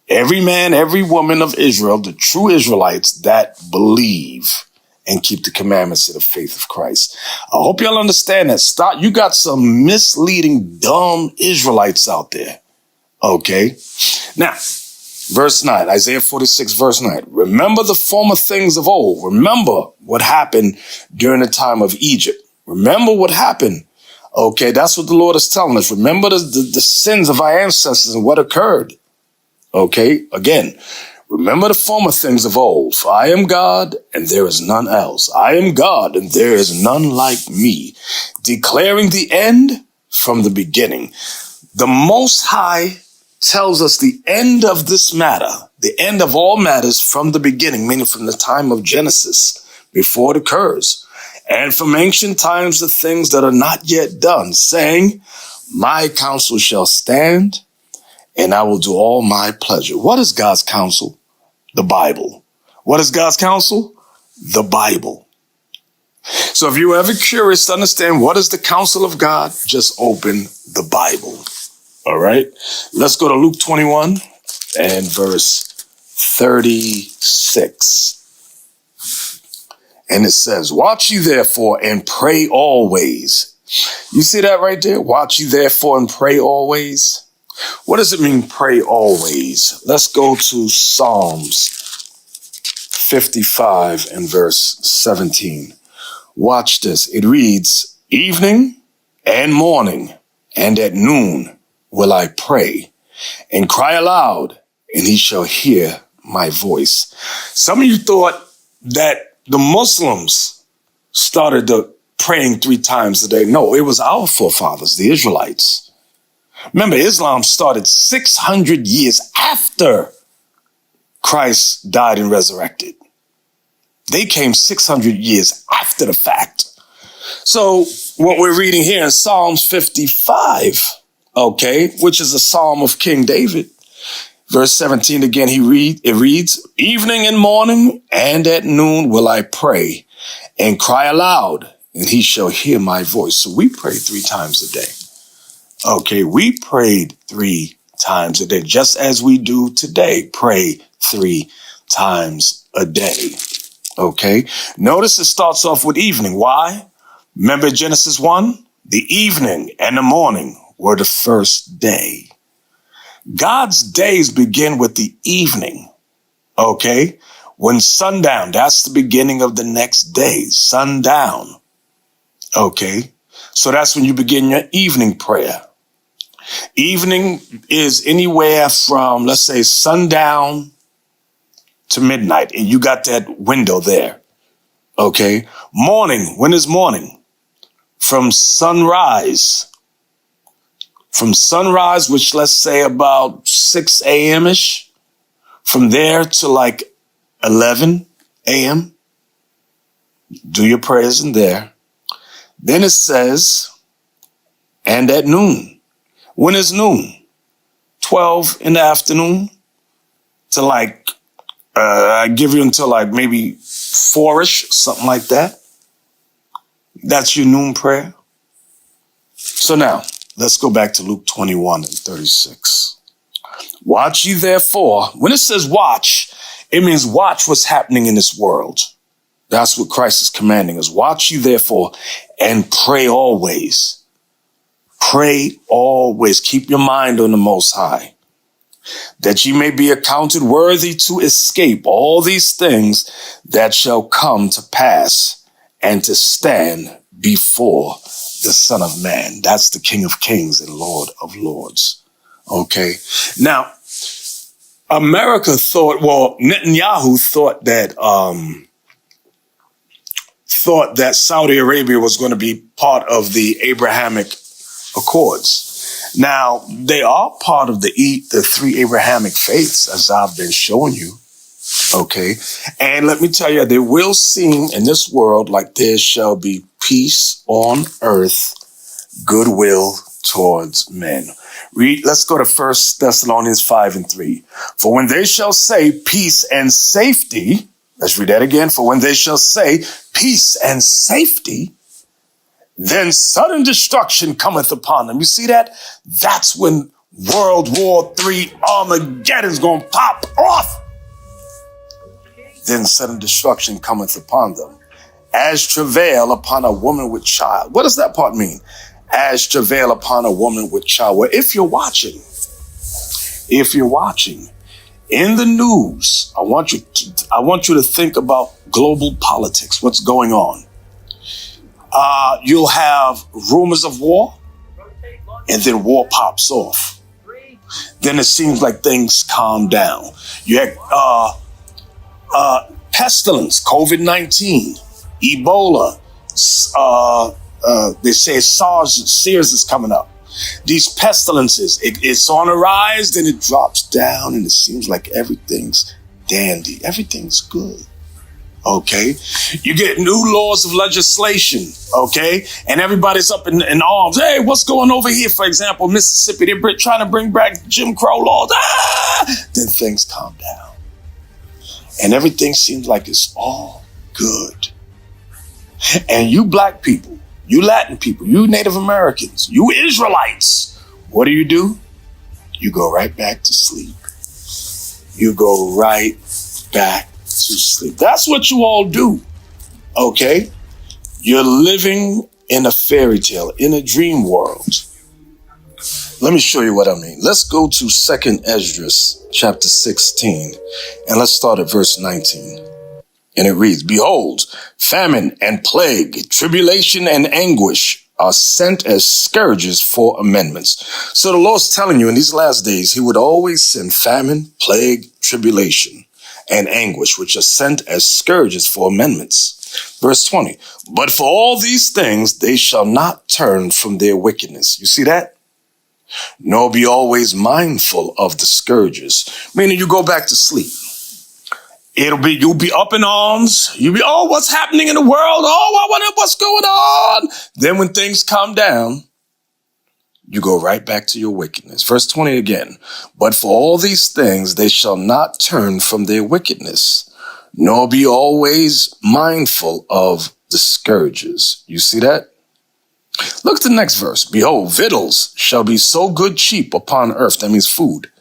Every man, every woman of Israel, the true Israelites that believe and keep the commandments of the faith of Christ. I hope y'all understand that. You got some misleading, dumb Israelites out there. Okay. Now, verse 9, Isaiah 46, verse 9. Remember the former things of old. Remember what happened during the time of Egypt. Remember what happened. Okay, that's what the Lord is telling us. Remember the sins of our ancestors and what occurred. Okay, again, remember the former things of old. For I am God and there is none else. I am God and there is none like me. Declaring the end from the beginning. The Most High tells us the end of this matter, the end of all matters from the beginning, meaning from the time of Genesis, before it occurs, and from ancient times the things that are not yet done, saying, my counsel shall stand, and I will do all my pleasure. What is God's counsel? The Bible. What is God's counsel? The Bible. So if you're ever curious to understand what is the counsel of God, just open the Bible. All right, let's go to Luke 21 and verse 36. And it says, watch ye therefore and pray always. You see that right there? Watch ye therefore and pray always. What does it mean, pray always? Let's go to Psalms 55 and verse 17. Watch this. It reads, evening and morning and at noon will I pray and cry aloud, and he shall hear my voice. Some of you thought that the Muslims started the praying 3 times a day. No, it was our forefathers, the Israelites. Remember, Islam started 600 years after Christ died and resurrected. They came 600 years after the fact. So what we're reading here in Psalms 55, okay, which is a psalm of King David, verse 17 again, it reads, evening and morning and at noon will I pray and cry aloud, and he shall hear my voice. So we prayed 3 times a day. Okay, we prayed 3 times a day, just as we do today, pray 3 times a day. Okay, notice it starts off with evening. Why? Remember Genesis 1? The evening and the morning were the first day. God's days begin with the evening. Okay, when sundown, that's the beginning of the next day, sundown. Okay, so that's when you begin your evening prayer. Evening is anywhere from, let's say, sundown to midnight, and you got that window there. Okay, morning, when is morning? From sunrise, which let's say about 6 a.m.-ish, from there to like 11 a.m., do your prayers in there. Then it says, and at noon. When is noon? 12 in the afternoon to like, I give you until like maybe 4-ish, something like that. That's your noon prayer. So now, let's go back to Luke 21 and 36. Watch ye therefore. When it says watch, it means watch what's happening in this world. That's what Christ is commanding us. Watch ye therefore and pray always. Pray always. Keep your mind on the Most High, that ye may be accounted worthy to escape all these things that shall come to pass and to stand before the Son of Man. That's the King of Kings and Lord of Lords. Okay. Now, America thought, Netanyahu thought that Saudi Arabia was going to be part of the Abrahamic Accords. Now, they are part of the 3 Abrahamic faiths, as I've been showing you. Okay. And let me tell you, there will seem in this world like there shall be peace on earth, goodwill towards men. Let's go to 1 Thessalonians 5 and 3. For when they shall say peace and safety, let's read that again. For when they shall say peace and safety, then sudden destruction cometh upon them. You see that? That's when World War III Armageddon's going to pop off. Then sudden destruction cometh upon them, as travail upon a woman with child. What does that part mean? As travail upon a woman with child. Well, if you're watching in the news, I want you to think about global politics, what's going on. You'll have rumors of war, and then war pops off. Then it seems like things calm down. You have pestilence, COVID-19, Ebola. They say SARS is coming up. These pestilences, it's on a rise, then it drops down, and it seems like everything's dandy. Everything's good. Okay, you get new laws of legislation, okay, and everybody's up in arms. Hey, what's going over here? For example, Mississippi, they're trying to bring back Jim Crow laws. Then things calm down, and everything seems like it's all good. And you black people, you Latin people, you Native Americans, you Israelites, what do? You go right back to sleep. You go right back to sleep. That's what you all do. Okay? You're living in a fairy tale, in a dream world. Let me show you what I mean. Let's go to 2nd Esdras chapter 16, and let's start at verse 19. And it reads, behold, famine and plague, tribulation and anguish are sent as scourges for amendments. So the Lord's telling you in these last days, he would always send famine, plague, tribulation, and anguish, which are sent as scourges for amendments. Verse 20, but for all these things, they shall not turn from their wickedness. You see that? Nor be always mindful of the scourges. Meaning you go back to sleep. You'll be up in arms. You'll be, oh, what's happening in the world? Oh, I wonder what's going on. Then when things calm down, you go right back to your wickedness. Verse 20 again. But for all these things, they shall not turn from their wickedness, nor be always mindful of the scourges. You see that? Look at the next verse. Behold, victuals shall be so good cheap upon earth. That means food.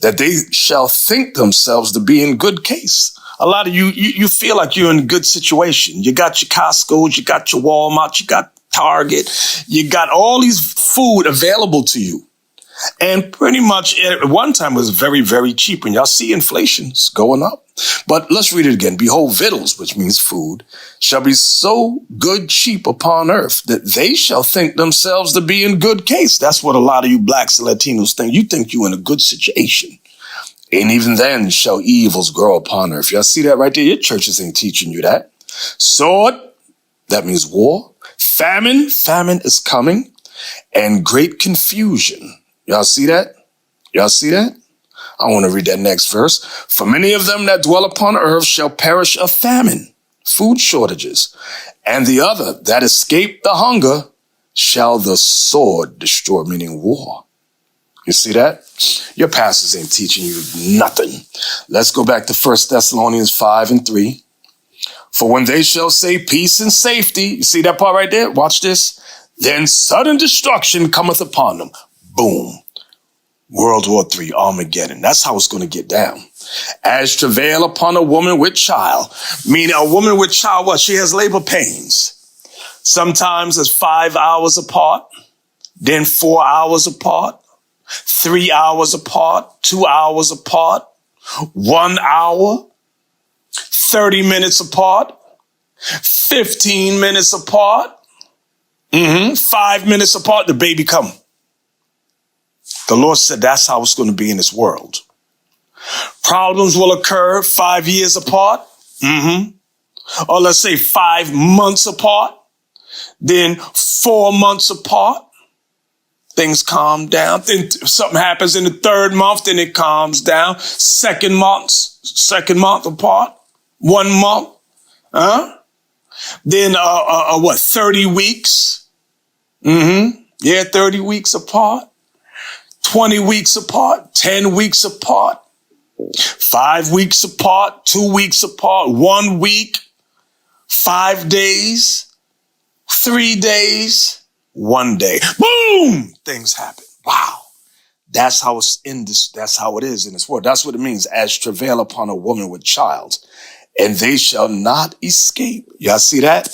That they shall think themselves to be in good case. A lot of you feel like you're in a good situation. You got your Costco's, you got your Walmart, you got Target, you got all these food available to you. And pretty much at one time it was very, very cheap. And y'all see inflation's going up. But let's read it again. Behold, victuals, which means food, shall be so good cheap upon earth that they shall think themselves to be in good case. That's what a lot of you blacks and Latinos think. You think you're in a good situation. And even then shall evils grow upon earth. Y'all see that right there? Your churches ain't teaching you that. Sword, that means war. Famine is coming. And great confusion. Y'all see that? Y'all see that? I want to read that next verse. For many of them that dwell upon earth shall perish of famine, food shortages, and the other that escape the hunger shall the sword destroy, meaning war. You see that? Your pastors ain't teaching you nothing. Let's go back to 1 Thessalonians 5:3. For when they shall say peace and safety, you see that part right there? Watch this. Then sudden destruction cometh upon them. Boom. World War III, Armageddon. That's how it's going to get down. As travail upon a woman with child. Meaning a woman with child, what? She has labor pains. Sometimes it's 5 hours apart, then 4 hours apart, 3 hours apart, 2 hours apart, 1 hour, 30 minutes apart, 15 minutes apart, 5 minutes apart, the baby come. The Lord said that's how it's going to be in this world. Problems will occur 5 years apart. Or let's say 5 months apart. Then 4 months apart. Things calm down. Then something happens in the 3rd month. Then it calms down. Second month apart. 1 month. Then, 30 weeks? 30 weeks apart. 20 weeks apart, 10 weeks apart, 5 weeks apart, 2 weeks apart, 1 week, 5 days, 3 days, 1 day. Boom! Things happen. Wow. That's how it's that's how it is in this world. That's what it means. As travail upon a woman with child, and they shall not escape. Y'all see that?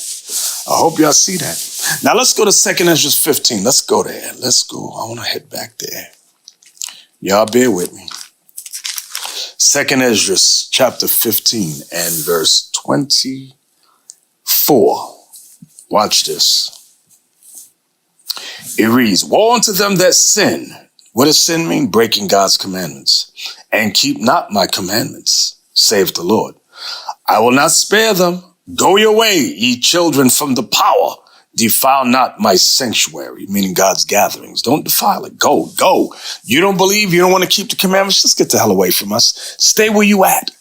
I hope y'all see that. Now let's go to 2 Ezra 15. Let's go there. Let's go. I want to head back there. Y'all bear with me. 2 Ezra chapter 15 and verse 24. Watch this. It reads, woe unto them that sin. What does sin mean? Breaking God's commandments. And keep not my commandments, saith the Lord. I will not spare them. Go your way, ye children from the power. Defile not my sanctuary, meaning God's gatherings. Don't defile it. Go. You don't believe, you don't want to keep the commandments? Just get the hell away from us. Stay where you at.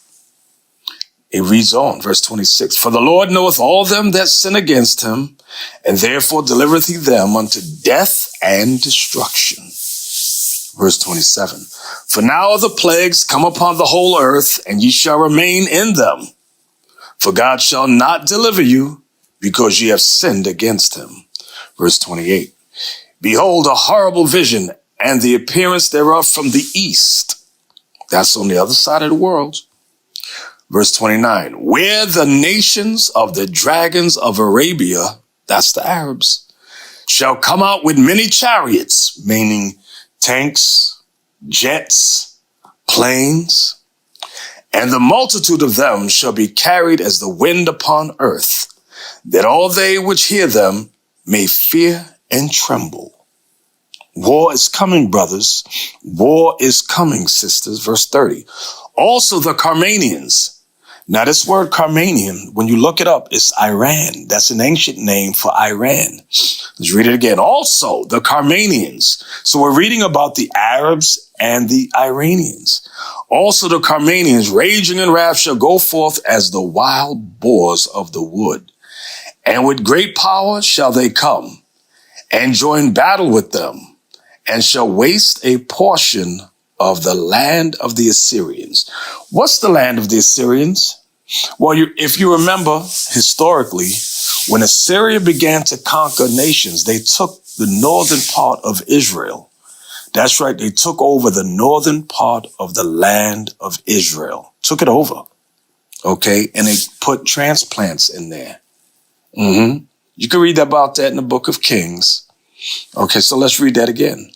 It reads on, verse 26. For the Lord knoweth all them that sin against him, and therefore delivereth he them unto death and destruction. Verse 27. For now are the plagues come upon the whole earth, and ye shall remain in them. For God shall not deliver you, because ye have sinned against him. Verse 28. Behold, a horrible vision, and the appearance thereof from the east. That's on the other side of the world. Verse 29. Where the nations of the dragons of Arabia, that's the Arabs, shall come out with many chariots, meaning tanks, jets, planes, And the multitude of them shall be carried as the wind upon earth, that all they which hear them may fear and tremble. War is coming, brothers. War is coming, sisters. Verse 30. Also the Carmanians. Now this word Carmanian, when you look it up, it's Iran. That's an ancient name for Iran. Let's read it again. Also the Carmanians. So we're reading about the Arabs and the Iranians. Also the Carmanians, raging in wrath, shall go forth as the wild boars of the wood. And with great power shall they come and join battle with them, and shall waste a portion of the land of the Assyrians. What's the land of the Assyrians? Well, if you remember historically, when Assyria began to conquer nations, they took the northern part of Israel. That's right. They took over the northern part of the land of Israel, took it over. Okay. And they put transplants in there. You can read about that in the book of Kings. Okay. So let's read that again.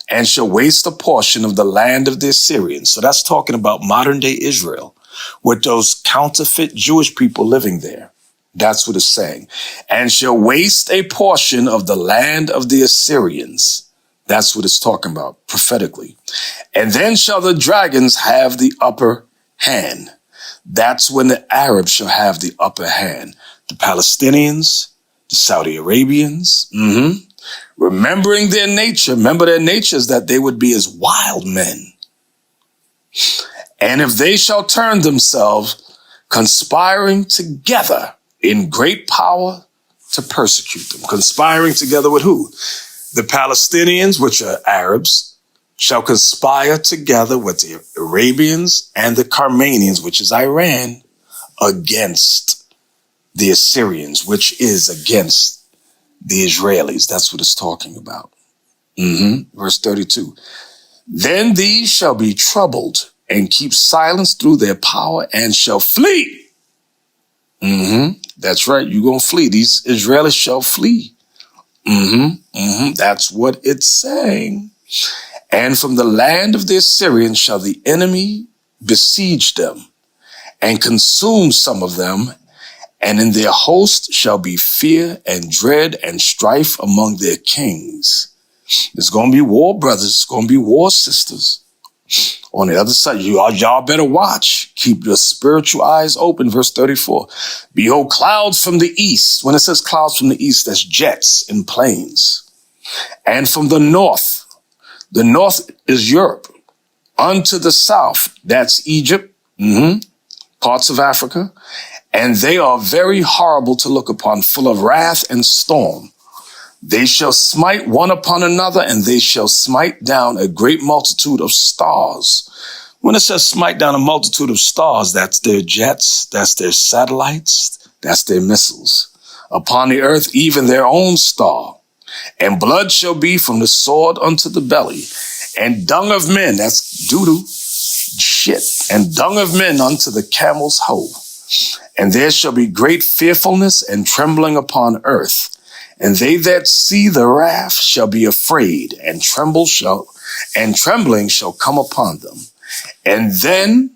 And shall waste a portion of the land of the Assyrians. So that's talking about modern day Israel, with those counterfeit Jewish people living there. That's what it's saying. And shall waste a portion of the land of the Assyrians. That's what it's talking about prophetically. And then shall the dragons have the upper hand. That's when the Arabs shall have the upper hand. The Palestinians, the Saudi Arabians, remembering their nature. Remember their nature is that they would be as wild men. And if they shall turn themselves, conspiring together in great power to persecute them. Conspiring together with who? The Palestinians, which are Arabs, shall conspire together with the Arabians and the Carmanians, which is Iran, against the Assyrians, which is against the Israelis. That's what it's talking about. Verse 32. Then these shall be troubled and keep silence through their power and shall flee. That's right. You're going to flee. These Israelis shall flee. That's what it's saying. And from the land of the Assyrians shall the enemy besiege them and consume some of them. And in their host shall be fear and dread and strife among their kings. There's going to be war, brothers. It's going to be war, sisters. On the other side, y'all better watch. Keep your spiritual eyes open. Verse 34. Behold, clouds from the east. When it says clouds from the east, that's jets and planes. And from the north is Europe. Unto the south, that's Egypt, parts of Africa. And they are very horrible to look upon, full of wrath and storm. They shall smite one upon another, and they shall smite down a great multitude of stars. When it says smite down a multitude of stars, that's their jets, that's their satellites, that's their missiles. Upon the earth, even their own star. And blood shall be from the sword unto the belly, and dung of men, that's doo-doo, shit, and dung of men unto the camel's hoe. And there shall be great fearfulness and trembling upon earth. And they that see the wrath shall be afraid, and trembling shall come upon them. And then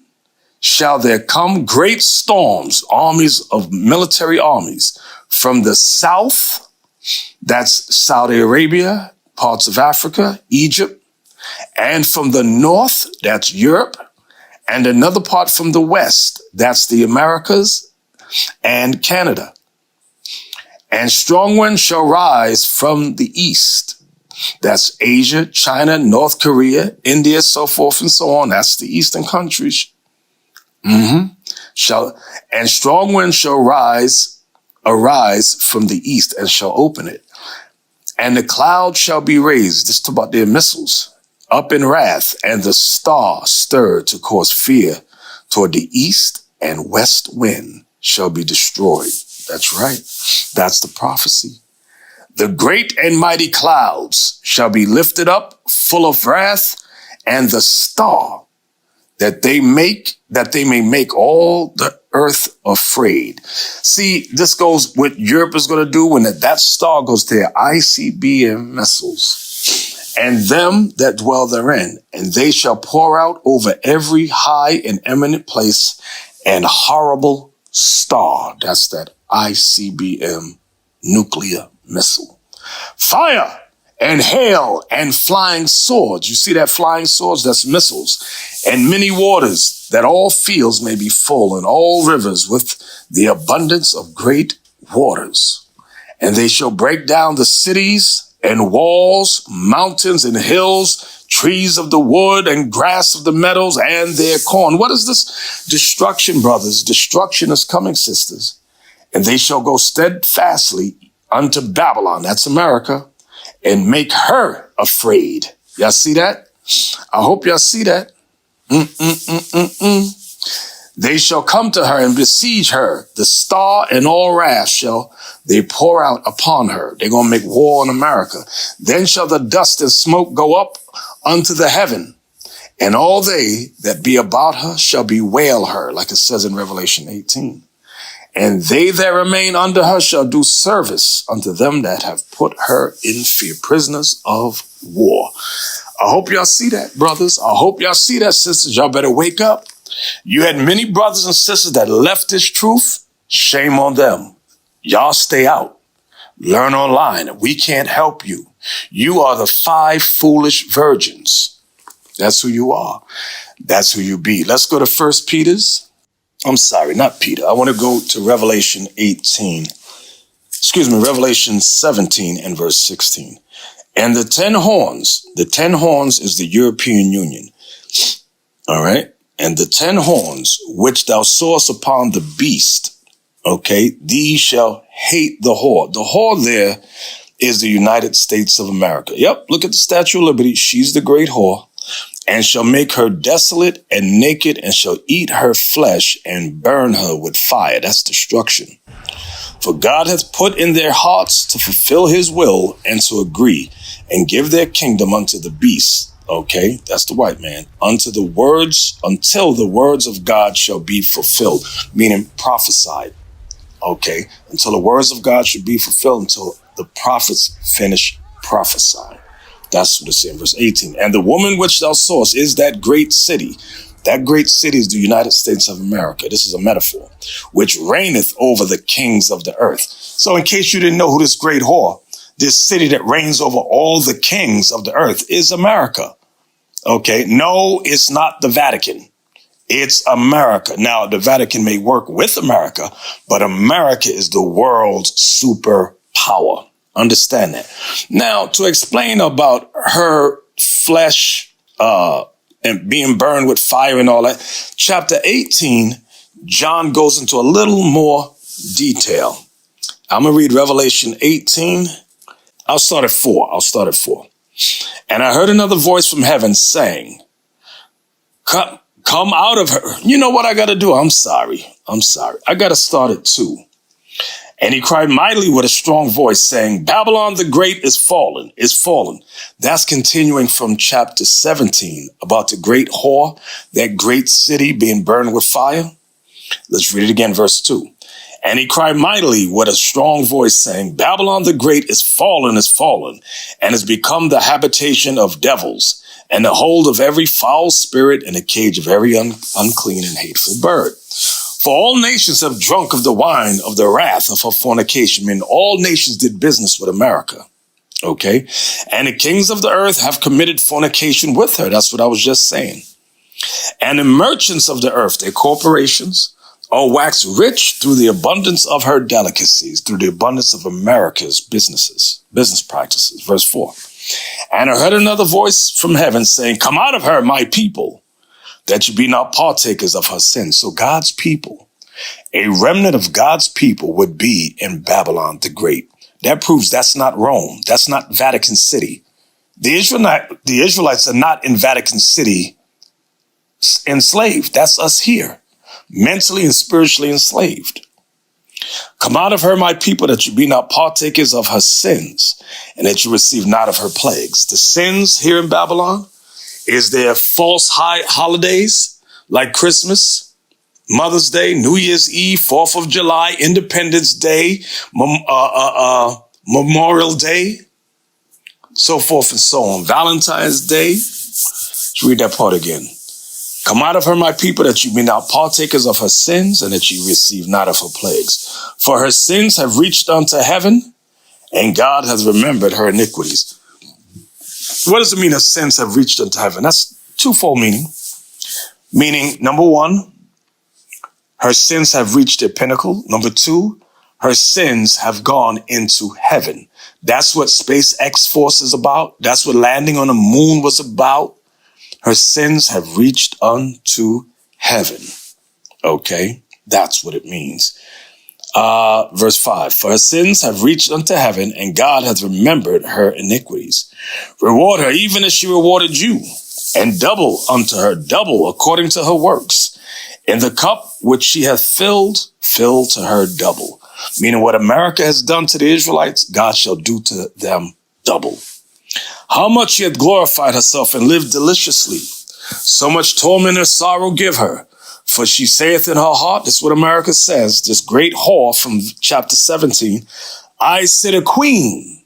shall there come great storms, military armies, from the south, that's Saudi Arabia, parts of Africa, Egypt, and from the north, that's Europe, and another part from the west, that's the Americas and Canada. And strong winds shall rise from the east. That's Asia, China, North Korea, India, so forth and so on. That's the eastern countries. And strong winds shall arise from the east and shall open it. And the cloud shall be raised. This is about their missiles. Up in wrath, and the star stirred to cause fear toward the east, and west wind shall be destroyed. That's right. That's the prophecy. The great and mighty clouds shall be lifted up, full of wrath, and the star that they may make all the earth afraid. See, this goes what Europe is going to do when that star goes to their ICBM missiles. and them that dwell therein, and they shall pour out over every high and eminent place and horrible star. That's that ICBM nuclear missile. Fire and hail and flying swords. You see that flying swords? That's missiles. And many waters, that all fields may be full, and all rivers with the abundance of great waters. And they shall break down the cities and walls, mountains and hills, trees of the wood and grass of the meadows and their corn. What is this? Destruction, brothers. Destruction is coming, sisters. And they shall go steadfastly unto Babylon, that's America, and make her afraid. Y'all see that? I hope y'all see that. They shall come to her and besiege her. The star and all wrath shall they pour out upon her. They're going to make war on America. Then shall the dust and smoke go up unto the heaven, and all they that be about her shall bewail her, like it says in Revelation 18. And they that remain under her shall do service unto them that have put her in fear, prisoners of war. I hope y'all see that, brothers. I hope y'all see that, sisters. Y'all better wake up. You had many brothers and sisters that left this truth. Shame on them. Y'all stay out. Learn online. We can't help you. You are the 5 foolish virgins. That's who you are. That's who you be. Let's go to 1 Peter's. I'm sorry, not Peter. I want to go to Revelation 17 and verse 16. And the 10 horns is the European Union. All right. And the 10 horns which thou sawest upon the beast, okay, these shall hate the whore. The whore there is the United States of America. Yep, look at the Statue of Liberty. She's the great whore. And shall make her desolate and naked, and shall eat her flesh and burn her with fire. That's destruction. For God hath put in their hearts to fulfill his will and to agree and give their kingdom unto the beast. Okay, that's the white man. Until the words of God shall be fulfilled, meaning prophesied. Okay, until the words of God should be fulfilled, until the prophets finish prophesying. That's what it's in verse 18. And the woman which thou sawest is that great city. That great city is the United States of America. This is a metaphor, which reigneth over the kings of the earth. So in case you didn't know who this great whore, this city that reigns over all the kings of the earth is America. Okay. No, it's not the Vatican. It's America. Now, the Vatican may work with America, but America is the world's superpower. Understand that. Now, to explain about her flesh and being burned with fire and all that, chapter 18, John goes into a little more detail. I'm going to read Revelation 18. I'll start at 4. And I heard another voice from heaven saying, come out of her. You know what I got to do? I'm sorry. I got to start at 2. And he cried mightily with a strong voice, saying, Babylon the Great is fallen. That's continuing from chapter 17 about the great whore, that great city being burned with fire. Let's read it again, verse 2. And he cried mightily with a strong voice, saying, Babylon the Great is fallen, and has become the habitation of devils, and the hold of every foul spirit, and the cage of every unclean and hateful bird. For all nations have drunk of the wine of the wrath of her fornication. I mean, all nations did business with America. Okay. And the kings of the earth have committed fornication with her. That's what I was just saying. And the merchants of the earth, their corporations, are waxed rich through the abundance of her delicacies, through the abundance of America's business practices. Verse 4. And I heard another voice from heaven saying, Come out of her, my people, that you be not partakers of her sins. So God's people, a remnant of God's people would be in Babylon the Great. That proves that's not Rome. That's not Vatican City. The Israelites are not in Vatican City enslaved. That's us here, mentally and spiritually enslaved. Come out of her, my people, that you be not partakers of her sins, and that you receive not of her plagues. The sins here in Babylon is there false holidays like Christmas, Mother's Day, New Year's Eve, 4th of July, Independence Day, Memorial Day. so forth and so on. Valentine's Day, let's read that part again. Come out of her, my people, that you be not partakers of her sins, and that you receive not of her plagues. For her sins have reached unto heaven, and God has remembered her iniquities. What does it mean her sins have reached unto heaven? That's twofold meaning. Meaning, number one, her sins have reached their pinnacle. Number two, her sins have gone into heaven. That's what SpaceX Force is about. That's what landing on the moon was about. Her sins have reached unto heaven. Okay, that's what it means. Verse 5, for her sins have reached unto heaven, and God hath remembered her iniquities. Reward her even as she rewarded you, and double unto her, double according to her works. In the cup which she hath filled, fill to her double. Meaning what America has done to the Israelites, God shall do to them double. How much she hath glorified herself and lived deliciously, so much torment and sorrow give her. For she saith in her heart, this is what America says, this great whore from chapter 17, I sit a queen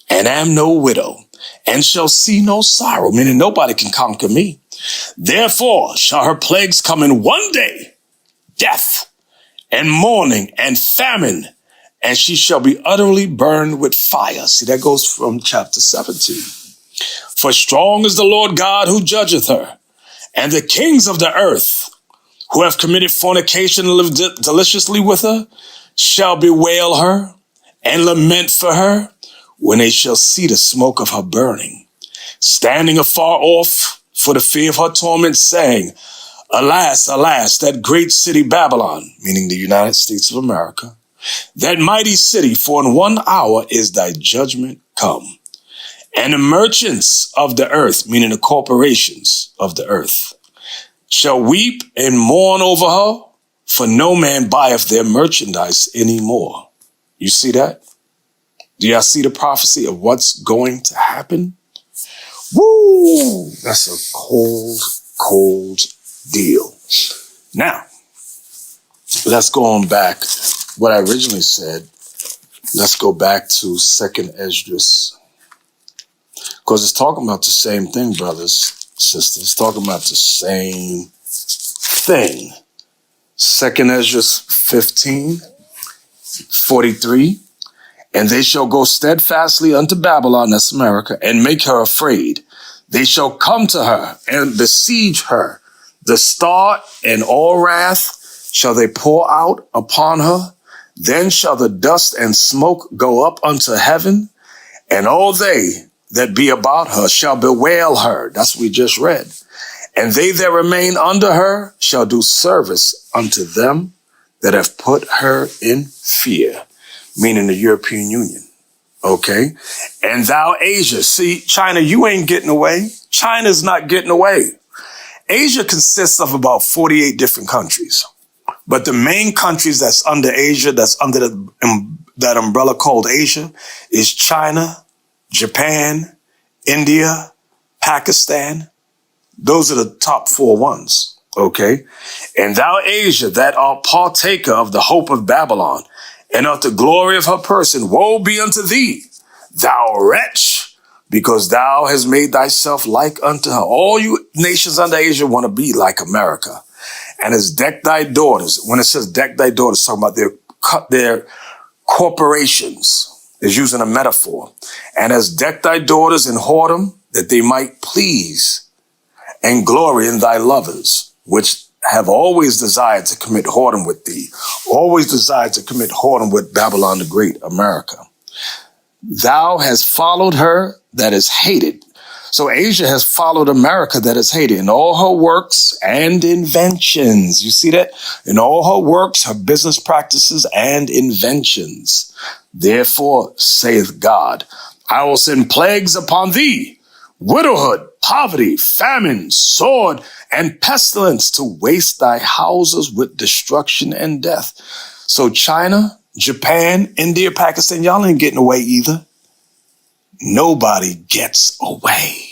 and am no widow, and shall see no sorrow, meaning nobody can conquer me. Therefore shall her plagues come in one day, death and mourning and famine, and she shall be utterly burned with fire. See, that goes from chapter 17. For strong is the Lord God who judgeth her, and the kings of the earth who have committed fornication and lived deliciously with her shall bewail her and lament for her when they shall see the smoke of her burning, standing afar off for the fear of her torment, saying, alas, alas, that great city Babylon, meaning the United States of America, that mighty city, for in 1 hour is thy judgment come. And the merchants of the earth, meaning the corporations of the earth, shall weep and mourn over her, for no man buyeth their merchandise anymore. You see that? Do y'all see the prophecy of what's going to happen? Woo! That's a cold, cold deal. Now, let's go on back. What I originally said, let's go back to 2nd Esdras. Because it's talking about the same thing, brothers, sisters. It's talking about the same thing. 2nd Esdras 15:43. And they shall go steadfastly unto Babylon, that's America, and make her afraid. They shall come to her and besiege her. The start and all wrath shall they pour out upon her. Then shall the dust and smoke go up unto heaven, and all they that be about her shall bewail her. That's what we just read. And they that remain under her shall do service unto them that have put her in fear, meaning the European Union. Okay? And thou, Asia, see, China, you ain't getting away. China's not getting away. Asia consists of about 48 different countries. But the main countries that's under Asia, that's under that umbrella called Asia, is China, Japan, India, Pakistan. Those are the top 4 ones, okay? And thou, Asia, that art partaker of the hope of Babylon, and of the glory of her person, woe be unto thee, thou wretch, because thou hast made thyself like unto her. All you nations under Asia want to be like America. And has decked thy daughters. When it says deck thy daughters, it's talking about their corporations. Is using a metaphor. And has decked thy daughters in whoredom, that they might please and glory in thy lovers, which have always desired to commit whoredom with thee, always desired to commit whoredom with Babylon the Great, America. Thou hast followed her that is hated. So Asia has followed America that is hated in all her works and inventions. You see that? In all her works, her business practices and inventions. Therefore, saith God, I will send plagues upon thee, widowhood, poverty, famine, sword, and pestilence to waste thy houses with destruction and death. So China, Japan, India, Pakistan, y'all ain't getting away either. Nobody gets away.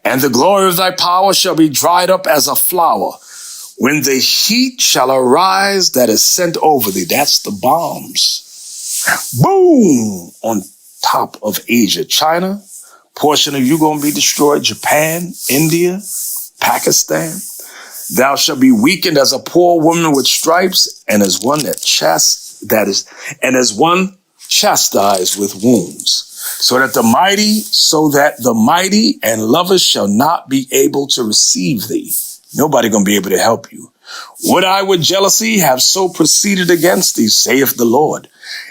And the glory of thy power shall be dried up as a flower, when the heat shall arise that is sent over thee. That's the bombs. Boom! On top of Asia. China, portion of you going to be destroyed. Japan, India, Pakistan. Thou shalt be weakened as a poor woman with stripes, and as one as one chastised with wounds. So that the mighty and lovers shall not be able to receive thee. Nobody gonna be able to help you. Would I with jealousy have so proceeded against thee, saith the Lord,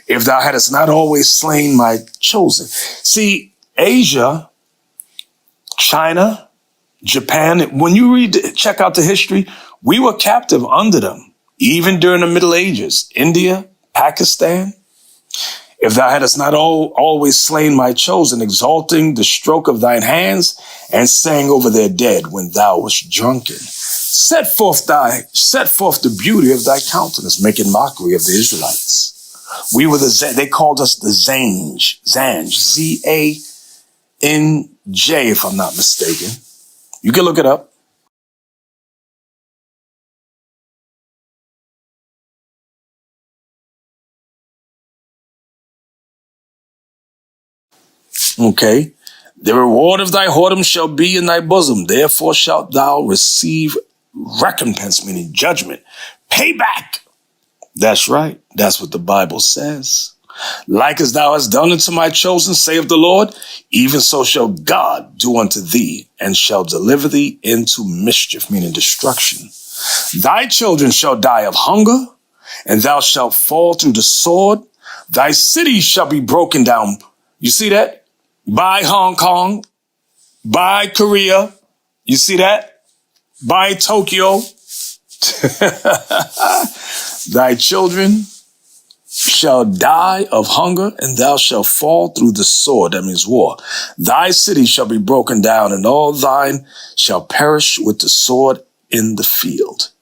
if thou hadst not always slain my chosen. See, Asia, China, Japan, when you check out the history, we were captive under them, even during the Middle Ages. India, Pakistan. If thou hadst not always slain my chosen, exalting the stroke of thine hands, and sang over their dead when thou wast drunken. Set forth the beauty of thy countenance, making mockery of the Israelites. We were they called us the Zanj, Z-A-N-J, if I'm not mistaken. You can look it up. Okay. The reward of thy whoredom shall be in thy bosom. Therefore shalt thou receive recompense, meaning judgment. Payback. That's right. That's what the Bible says. Like as thou hast done unto my chosen, saith the Lord, even so shall God do unto thee, and shall deliver thee into mischief, meaning destruction. Thy children shall die of hunger, and thou shalt fall through the sword. Thy cities shall be broken down. You see that? By Hong Kong, by Korea. You see that? By Tokyo. Thy children shall die of hunger, and thou shalt fall through the sword. That means war. Thy city shall be broken down, and all thine shall perish with the sword in the field.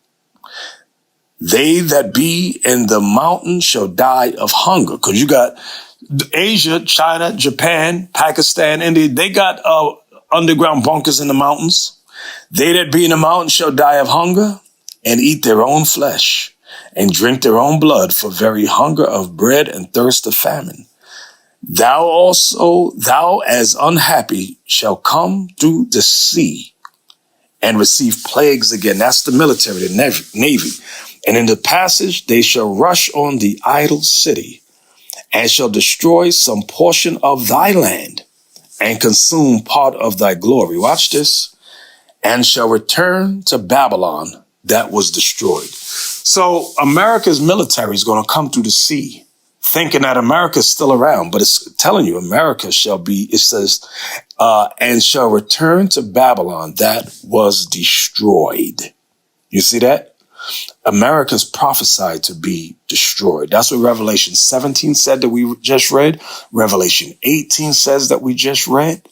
They that be in the mountain shall die of hunger. Because you got Asia, China, Japan, Pakistan, India. They got underground bunkers in the mountains. They that be in the mountain shall die of hunger, and eat their own flesh, and drink their own blood, for very hunger of bread and thirst of famine. Thou as unhappy, shall come through the sea and receive plagues again. That's the military, the navy. And in the passage, they shall rush on the idle city, and shall destroy some portion of thy land, and consume part of thy glory. Watch this. And shall return to Babylon that was destroyed. So America's military is going to come through the sea, thinking that America's still around, but it's telling you America shall be, it says, and shall return to Babylon that was destroyed. You see that? America's prophesied to be destroyed. That's what Revelation 17 said that we just read. Revelation 18 says that we just read.